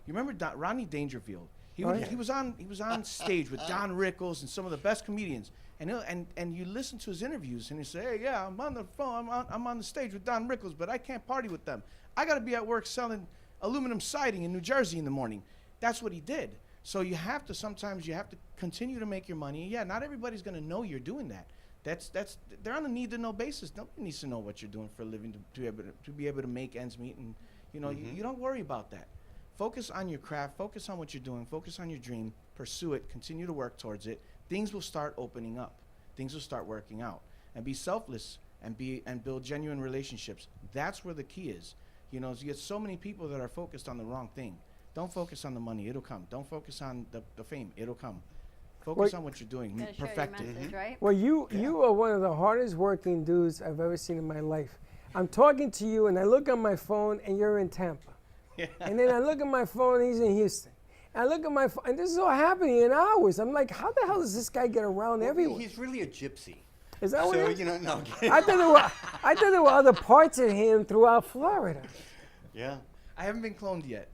remember Rodney Dangerfield? He was on stage with Don Rickles and some of the best comedians. And you listen to his interviews, and he say, hey, yeah, I'm on the phone, I'm on the stage with Don Rickles, but I can't party with them. I got to be at work selling aluminum siding in New Jersey in the morning. That's what he did. So sometimes you have to continue to make your money. Yeah, not everybody's going to know you're doing that. They're on a need to know basis. Nobody needs to know what you're doing for a living to be able to make ends meet. And you don't worry about that. Focus on your craft. Focus on what you're doing. Focus on your dream. Pursue it. Continue to work towards it. Things will start opening up. Things will start working out. And be selfless and build genuine relationships. That's where the key is. You get so many people that are focused on the wrong thing. Don't focus on the money. It'll come. Don't focus on the fame. It'll come. Focus on what you're doing. Perfect it. Message, right? Well, you are one of the hardest working dudes I've ever seen in my life. I'm talking to you, and I look on my phone, and you're in Tampa. Yeah. And then I look at my phone, and he's in Houston. And I look at my phone, and this is all happening in hours. I'm like, how the hell does this guy get around everywhere? He's really a gypsy. Is that what it is? No. I thought there were other parts of him throughout Florida. Yeah. I haven't been cloned yet,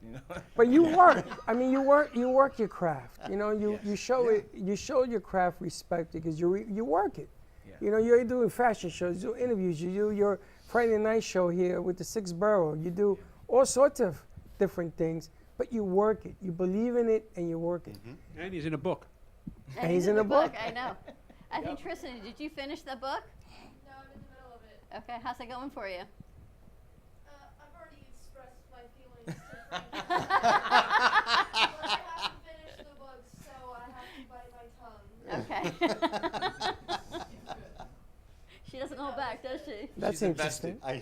But you work. I mean, you work your craft. You show it. You show your craft respect because you work it. Yeah. You're doing fashion shows, you do interviews, you do your Friday night show here with the Sixth Borough. You do all sorts of different things, but you work it. You believe in it and you work it. And he's in a book. And he's in the book. I know. I think Tristan, did you finish the book? No, I'm in the middle of it. Okay, how's it going for you? I've already expressed my feelings to Frank. But I haven't finished the book, so I have to bite my tongue. Okay. She doesn't hold back, does she? That's interesting. I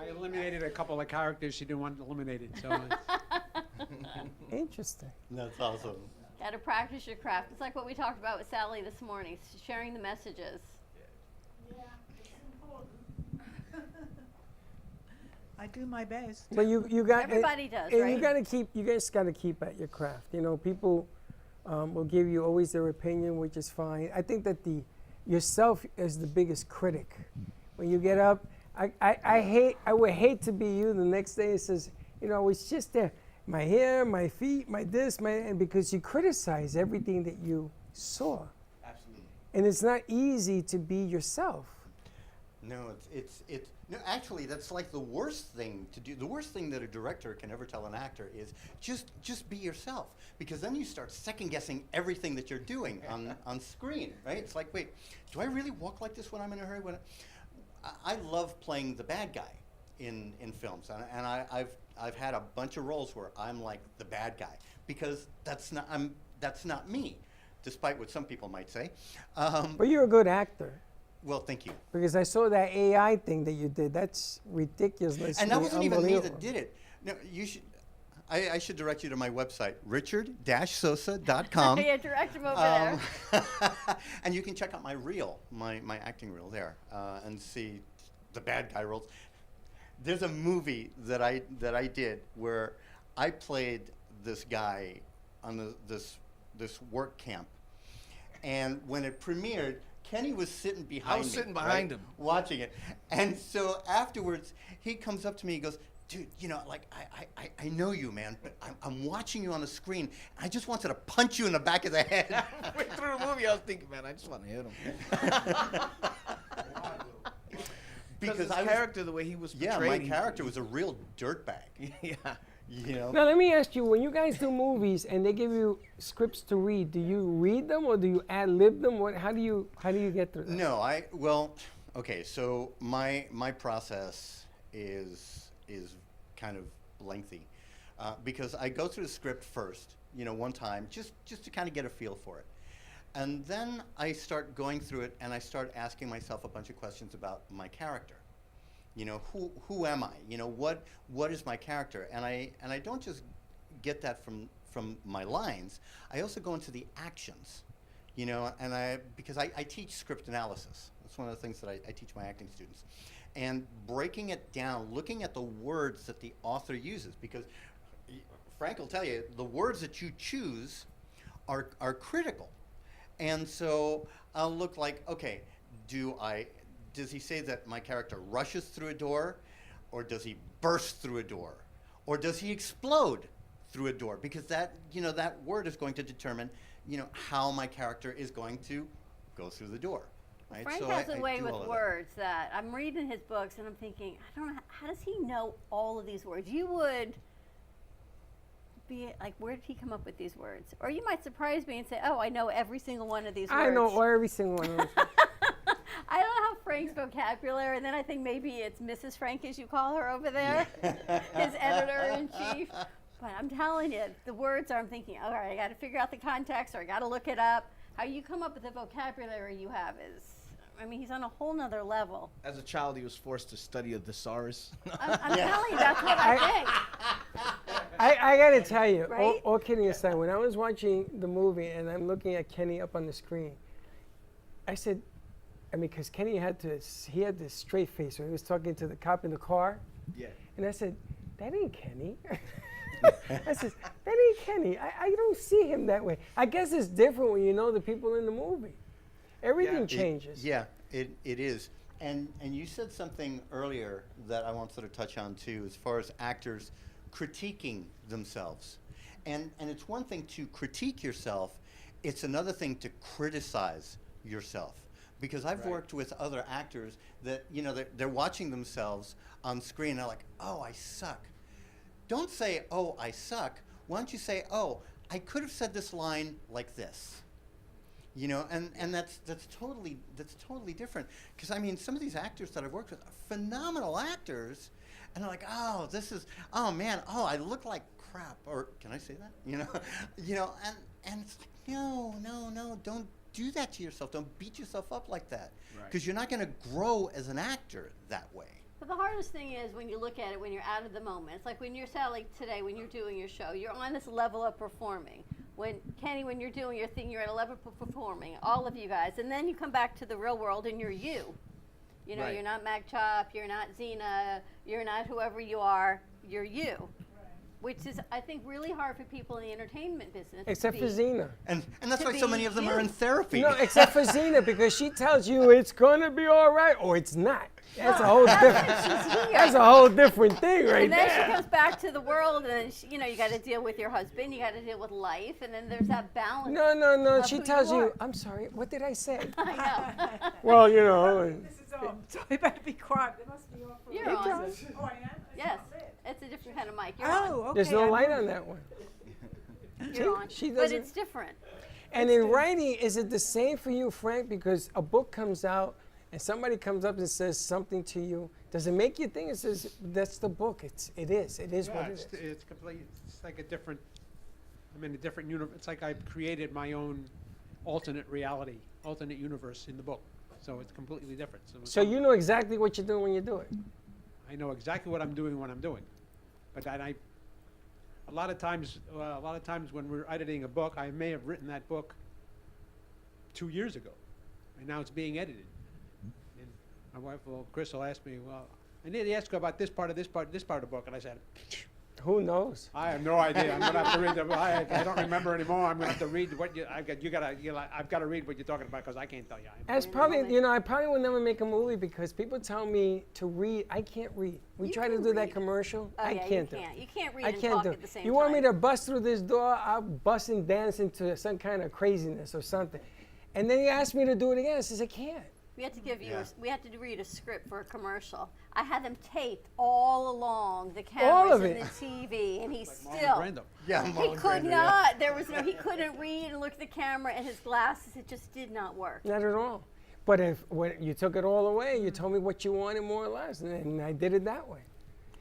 eliminated a couple of characters she didn't want eliminated. So Interesting. That's awesome. Got to practice your craft. It's like what we talked about with Sally this morning, sharing the messages. Yeah, it's important. I do my best. But you got everybody does, and right? you guys got to keep at your craft. People will give you always their opinion, which is fine. I think that yourself is the biggest critic. When you get up, I would hate to be you the next day. It says, it's just there. My hair, my feet, my this, and because you criticize everything that you saw. Absolutely. And it's not easy to be yourself. No, no. Actually, that's like the worst thing to do. The worst thing that a director can ever tell an actor is just be yourself, because then you start second guessing everything that you're doing on screen, right? It's like, wait, do I really walk like this when I'm in a hurry? I love playing the bad guy in films, and I've had a bunch of roles where I'm like the bad guy, because that's not me, despite what some people might say. But you're a good actor. Well, thank you. Because I saw that AI thing that you did. That's ridiculous. And that wasn't even me that did it. No, you should. I should direct you to my website, richard-sosa.com. Yeah, direct him over there. And you can check out my reel, my acting reel there, and see the bad guy roles. There's a movie that I did where I played this guy on this work camp, and when it premiered, Kenny was sitting behind me. I was sitting behind him, watching it, and so afterwards he comes up to me. He goes, "Dude, I know you, man, but I'm watching you on the screen. I just wanted to punch you in the back of the head." Halfway through the movie, I was thinking, man, I just want to hit him. Because his character, the way he was portrayed. Yeah, my character was a real dirtbag. Yeah. Now let me ask you: when you guys do movies and they give you scripts to read, do you read them or do you ad-lib them? How do you get through that? No, okay. So my process is kind of lengthy because I go through the script first, one time, just to kind of get a feel for it, and then I start going through it and I start asking myself a bunch of questions about my character. Who am I? What is my character? And I don't just get that from my lines. I also go into the actions, and because I teach script analysis. That's one of the things that I teach my acting students. And breaking it down, looking at the words that the author uses, because Frank will tell you, the words that you choose are critical. And so I'll look like, okay, does he say that my character rushes through a door, or does he burst through a door, or does he explode through a door? Because that word is going to determine, how my character is going to go through the door. Right? Frank So has I a way do with all of that. words that I'm reading his books and I'm thinking, I don't know, how does he know all of these words? You would be like, where did he come up with these words? Or you might surprise me and say, oh, I know every single one of these words. I know every single one of those. I don't know how Frank's vocabulary, and then I think maybe it's Mrs. Frank, as you call her over there, his editor-in-chief. But I'm telling you, the words are, I'm thinking, all right, I got to figure out the context, or I got to look it up. How you come up with the vocabulary you have is, I mean, he's on a whole nother level. As a child, he was forced to study a thesaurus. I'm telling you, that's what I think. I got to tell you, Right? all kidding aside, when I was watching the movie and I'm looking at Kenny up on the screen, I said, I mean, because Kenny had this straight face when he was talking to the cop in the car. Yeah. And I said, that ain't Kenny. I said, that ain't Kenny. I don't see him that way. I guess it's different when you know the people in the movie. Everything changes. It is. And you said something earlier that I wanted to touch on too, as far as actors critiquing themselves. And it's one thing to critique yourself, it's another thing to criticize yourself. Because I've worked with other actors that, you know, they're watching themselves on screen and they're like, oh, I suck. Don't say, oh, I suck. Why don't you say, oh, I could have said this line like this. You know, and that's totally different. Because I mean, some of these actors that I've worked with are phenomenal actors, and they're like, oh, oh man, oh, I look like crap, or can I say that? You know, and it's like, no, don't do that to yourself. Don't beat yourself up like that, because you're not going to grow as an actor that way. But the hardest thing is when you look at it when you're out of the moment. It's like when you're like today, when you're doing your show, you're on this level of performing. When Kenny, when you're doing your thing, you're at a level of performing. All of you guys, and then you come back to the real world and you're you. You know, you're not Magchop, you're not Xena, you're not whoever you are. You're you. Which is, I think, really hard for people in the entertainment business. Except for Xena. And that's why so many of them are in therapy. No, except for Xena, because she tells you it's going to be all right or it's not. That's a whole different. That's a whole different thing, right and then there. she comes back to the world, and then she, you know, you got to deal with your husband, you got to deal with life, and then there's that balance. No. of She who tells you you, are. I'm sorry, what did I say? I know. Well, you know. This is so you better be quiet. There must be on for You're a on. reason. Oh, I am? Yes, it's a different kind of mic. You're Oh, on. okay. There's no I'm light on. on that one. You're on. She But doesn't. it's different. And in writing, is it the same for you, Frank? Because a book comes out and somebody comes up and says something to you. Does it make you think? It says that's the book. It is what it is. It's complete. It's like a different. I'm in a different universe. It's like I've created my own alternate reality, alternate universe in the book. So it's completely different. So you know exactly what you're doing when you do it. I know exactly what I'm doing when I'm doing, but a lot of times when we're editing a book, I may have written that book 2 years ago, and now it's being edited. And my wife, Chris, will ask me, well, I need to ask you about this part of the book, and I said, who knows? I have no idea. I'm gonna have to read the. I don't remember anymore. I'm gonna have to read what I've got to read what you're talking about because I can't tell you. That's probably, I probably will never make a movie because people tell me to read. I can't read. We try to do that commercial. Oh, I yeah, can't do you it. can't. You can't read I and can't talk do at it. the same You time. want me to bust through this door? I'll bust and dance into some kind of craziness or something. And then you ask me to do it again. I says, I can't. We had to give you. We had to read a script for a commercial. I had them taped all along the cameras of and it. the TV, and he Marlon still. Brando. Yeah, He Marlon could Brando, not. There was no. He couldn't read and look at the camera, and his glasses. It just did not work. Not at all. But when you took it all away, you told me what you wanted more or less, and I did it that way.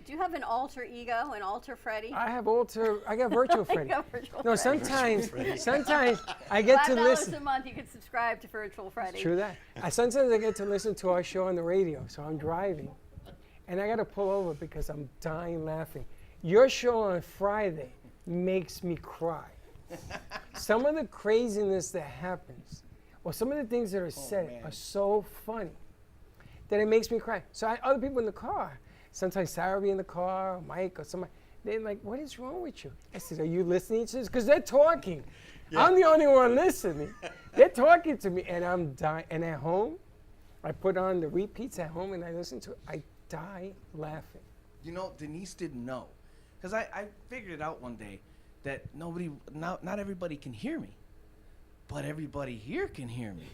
Do you have an alter ego, an alter Freddy? I got virtual Freddy. got virtual No, Freddy. sometimes I get to $5 listen. a month, you can subscribe to Virtual Freddy. True that. Sometimes I get to listen to our show on the radio, so I'm driving, and I got to pull over because I'm dying laughing. Your show on Friday makes me cry. Some of the craziness that happens, or some of the things that are said are so funny that it makes me cry. So other people in the car, sometimes Sarah will be in the car, or Mike, or somebody, they're like, what is wrong with you? I said, are you listening to this? Because they're talking. Yeah. I'm the only one listening. They're talking to me, and I'm dying. And at home, I put on the repeats at home, and I listen to it. I die laughing. You know, Denise didn't know. Because I figured it out one day that not everybody can hear me. But everybody here can hear me.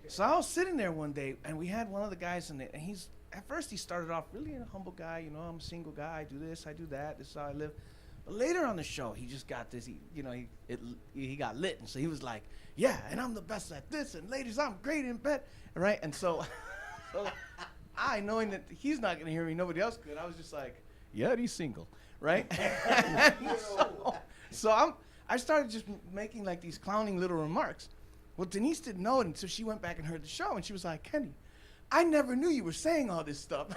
So I was sitting there one day, and we had one of the guys in it, and at first he started off really a humble guy, you know, I'm a single guy, I do this, I do that, this is how I live. But later on the show, he just got this, he got lit, and so he was like, yeah, and I'm the best at this, and ladies, I'm great in bed, right? And so, I, knowing that he's not gonna hear me, nobody else could, I was just like, yeah, he's single, right? So I started just making like these clowning little remarks. Well, Denise didn't know it until she went back and heard the show, and she was like, Kenny, I never knew you were saying all this stuff.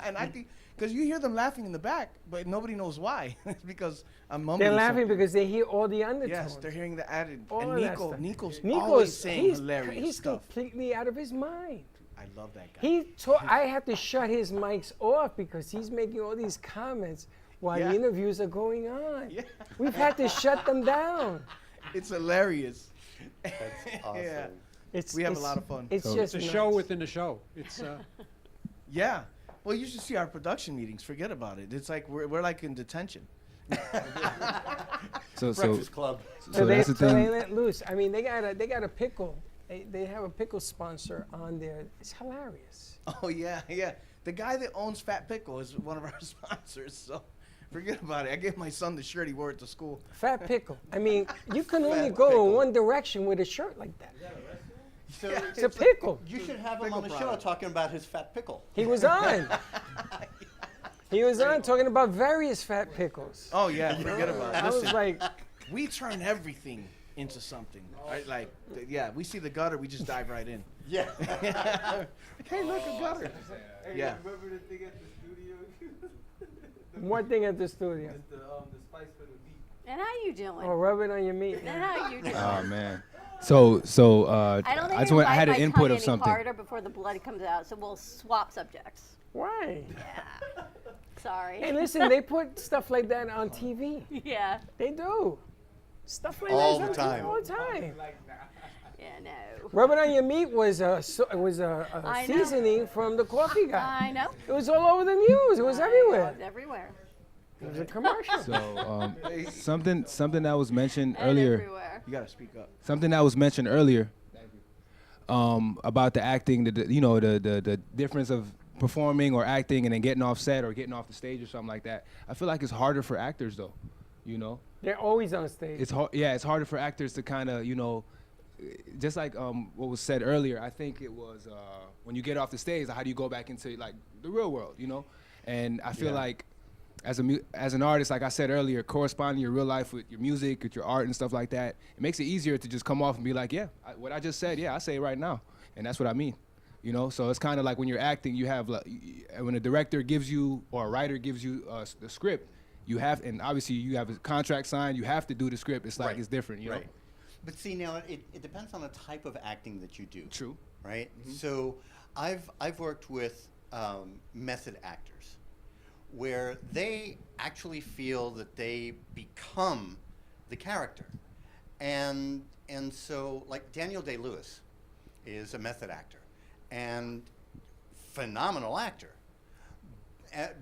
And I think, because you hear them laughing in the back, but nobody knows why. It's because I'm mumbling. They're laughing something. because they hear all the undertones. Yes, they're hearing the added. All and of that stuff. Nico's always saying hilarious he's stuff. completely out of his mind. I love that guy. I have to shut his mics off because he's making all these comments while the interviews are going on. Yeah. We've had to shut them down. It's hilarious. That's awesome. Yeah. We have a lot of fun. It's It's a show within a show. It's Yeah. Well, you should see our production meetings. Forget about it. It's like we're like in detention. Breakfast Club. So that's the thing. they let loose. I mean, they got a pickle. They have a pickle sponsor on there. It's hilarious. Oh yeah, yeah. The guy that owns Fat Pickle is one of our sponsors. So forget about it. I gave my son the shirt he wore it to school. Fat Pickle. I mean, you can only go in one direction with a shirt like that. So It's a pickle. You should have him on the show talking about his fat pickle. He was on. He was on talking about various fat pickles. Oh yeah, forget about it. I was Listen, like, we turn everything into something. Right? Like, yeah, we see the gutter, we just dive right in. Yeah. Hey, look, a gutter. Yeah. Remember the thing at the studio? one thing at the studio. The spice for the beat. And how you doing? Oh, rub it on your meat. And how you doing? Oh man. I bite had an my input tongue of any something. harder before the blood comes out, so we'll swap subjects. Why? Yeah. Sorry. Hey, listen, they put stuff like that on TV. Yeah. They do. Stuff like All that. the time. All the time. Yeah, no. Rub it on your meat was a I know. seasoning from the coffee guy. I know. It was all over the news. It was everywhere. It was everywhere. It was a commercial. So something that was mentioned And earlier. everywhere. You gotta speak up. Something that was mentioned earlier. About the acting, the difference of performing or acting and then getting off set or getting off the stage or something like that. I feel like it's harder for actors though, you know. They're always on stage. It's hard. Yeah, it's harder for actors to kind of, just like what was said earlier. I think it was when you get off the stage, how do you go back into like the real world, you know? And I feel like as an artist, like I said earlier, corresponding your real life with your music, with your art and stuff like that, it makes it easier to just come off and be like, yeah, what I just said, yeah, I say it right now, and that's what I mean. You know, so it's kind of like when you're acting, you have like, when a director gives you or a writer gives you the script, you have, and obviously you have a contract signed, you have to do the script. It's like it's different, you know. But see, now it depends on the type of acting that you do. True. Right. So I've worked with method actors, where they actually feel that they become the character, and so like Daniel Day-Lewis is a method actor and phenomenal actor,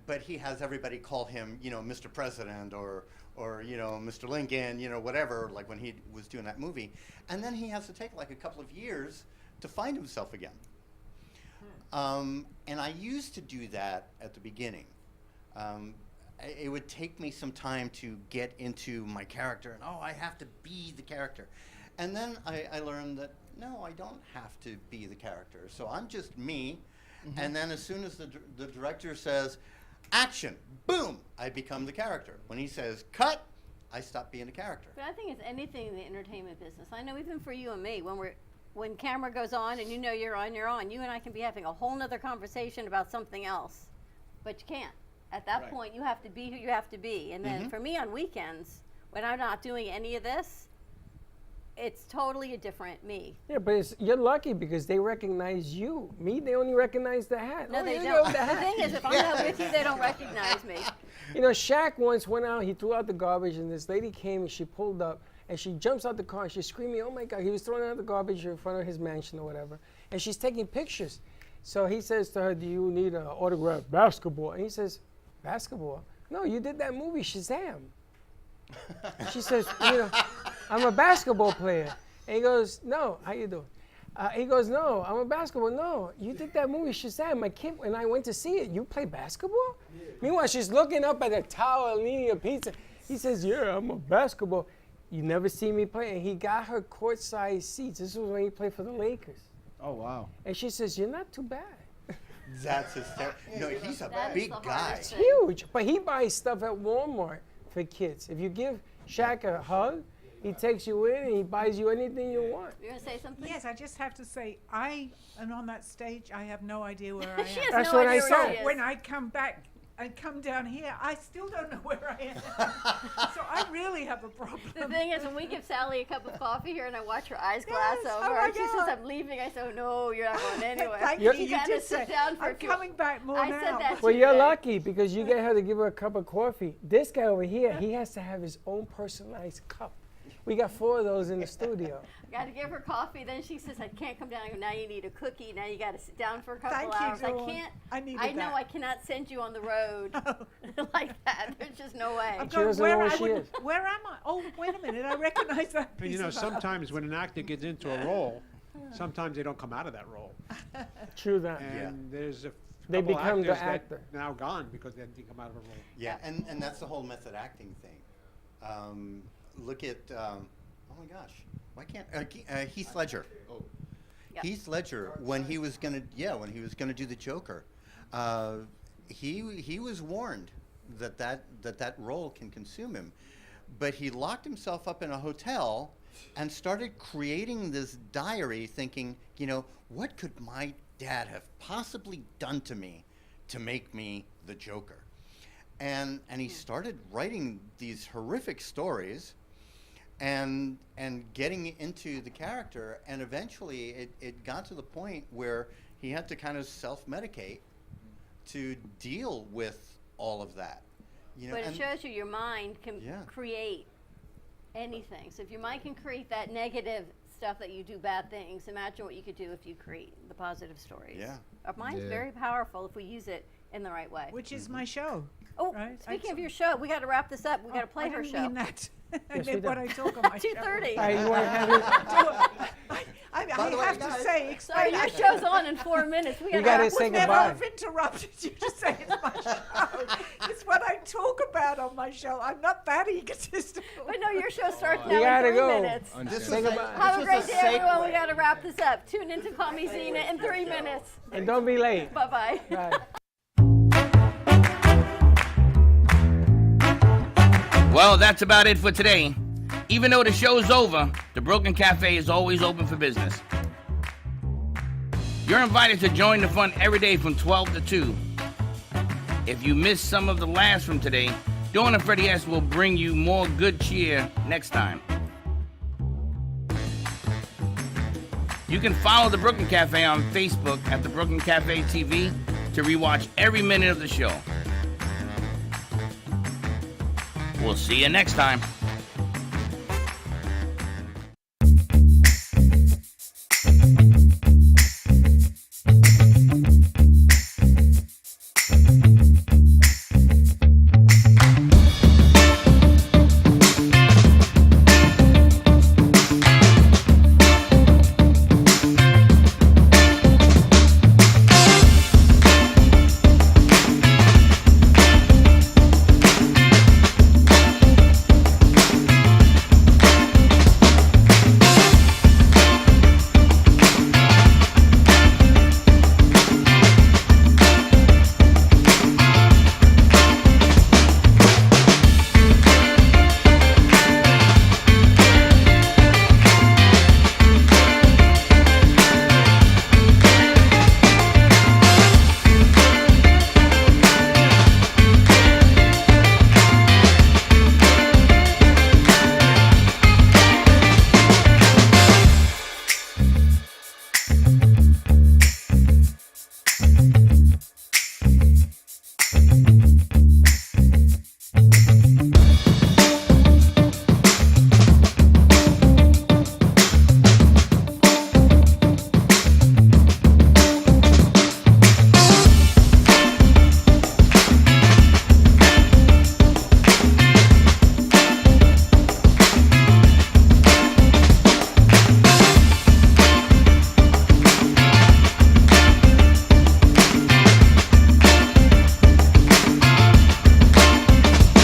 but he has everybody call him, Mr. President or Mr. Lincoln, whatever, like when he was doing that movie, and then he has to take like a couple of years to find himself again. And I used to do that at the beginning. It would take me some time to get into my character, and I have to be the character. And then I learned that, no, I don't have to be the character. So I'm just me, and then as soon as the director says, action, boom, I become the character. When he says, cut, I stop being a character. But I think it's anything in the entertainment business. I know even for you and me, when camera goes on and you're on, you and I can be having a whole nother conversation about something else, but you can't. At that point, you have to be who you have to be. And then for me on weekends, when I'm not doing any of this, it's totally a different me. Yeah, but you're lucky because they recognize you. Me, they only recognize the hat. No, Oh, they you don't. got the The hat. thing is, if I'm not with you, they don't recognize me. Shaq once went out, he threw out the garbage, and this lady came and she pulled up, and she jumps out the car, and she's screaming, oh my God, he was throwing out the garbage in front of his mansion or whatever, and she's taking pictures. So he says to her, do you need an autographed basketball? And he says, basketball? No, you did that movie, Shazam. She says, I'm a basketball player. And he goes, no, how you doing? He goes, no, I'm a basketball. No, you did that movie Shazam. My kid, when I went to see it, you play basketball? Meanwhile, she's looking up at the tower and eating a pizza. He says, yeah, I'm a basketball. You never see me play. And he got her court-side seats. This was when he played for the Lakers. Oh, wow. And she says, you're not too bad. That's hysterical. No, he's a big guy. It's huge. But he buys stuff at Walmart for kids. If you give Shaq a hug, he takes you in and he buys you anything you want. You're going to say something? Yes, I just have to say, I am on that stage. I have no idea where I am. She has That's no what idea I where So she is. when I come back and come down here, I still don't know where I am. So I really have a problem. The thing is, when we give Sally a cup of coffee here and I watch her eyes glass Yes, over, oh my and she says, God. I'm leaving, I say, oh, no, you're not going anywhere. Thank you. She You kinda did sit say, down for I'm a few- coming back more I now. said that Well, to you're you. lucky because you get her to give her a cup of coffee. This guy over here, he has to have his own personalized cup. We got 4 of those in the studio. Got to give her coffee. Then she says, I can't come down. I go, now you need a cookie. Now you got to sit down for a couple Thank you, hours. I Dawn. can't. I needed I know that. I cannot send you on the road like that. There's just no way. I'm She going, doesn't know where, where I she would, is. where am I? Oh, wait a minute. I recognize that And piece of sometimes when an actor gets into a role, sometimes they don't come out of that role. True that. And there's a They couple become the actors that actor. now gone because they didn't come out of a role. Yeah, and that's the whole method acting thing. Look at, oh my gosh, why can't, Heath Ledger. Oh. Yep. Heath Ledger, when he was gonna do the Joker, he was warned that role can consume him, but he locked himself up in a hotel and started creating this diary, thinking, what could my dad have possibly done to me to make me the Joker? And he started writing these horrific stories and getting into the character, and eventually it got to the point where he had to kind of self-medicate to deal with all of that. But it shows you your mind can create anything. So if your mind can create that negative stuff that you do bad things, imagine what you could do if you create the positive stories. Yeah. Our mind's very powerful if we use it in the right way. Which is my show. Oh, right? speaking of your show, we got to wrap this up. We got to play I her didn't show. mean that. I Yes, we meant what do. I talk on my show. 2:30. You want to have it? I By the way, have to guys- say, Sorry, your show's on in 4 minutes. We You got gotta to say never goodbye. have interrupted you to say it's my show. It's what I talk about on my show. I'm not that egotistical. But no, your show starts You now in gotta 3 go. minutes. Say goodbye. Have a great day, everyone. We got to wrap this up. Tune in to Call Me Zena in 3 minutes. And don't be late. Bye-bye. Bye. Well, that's about it for today. Even though the show's over, the Broken Cafe is always open for business. You're invited to join the fun every day from 12 to 2. If you missed some of the laughs from today, Dawn and Freddie S. will bring you more good cheer next time. You can follow the Brooklyn Cafe on Facebook at the Brooklyn Cafe TV to rewatch every minute of the show. We'll see you next time.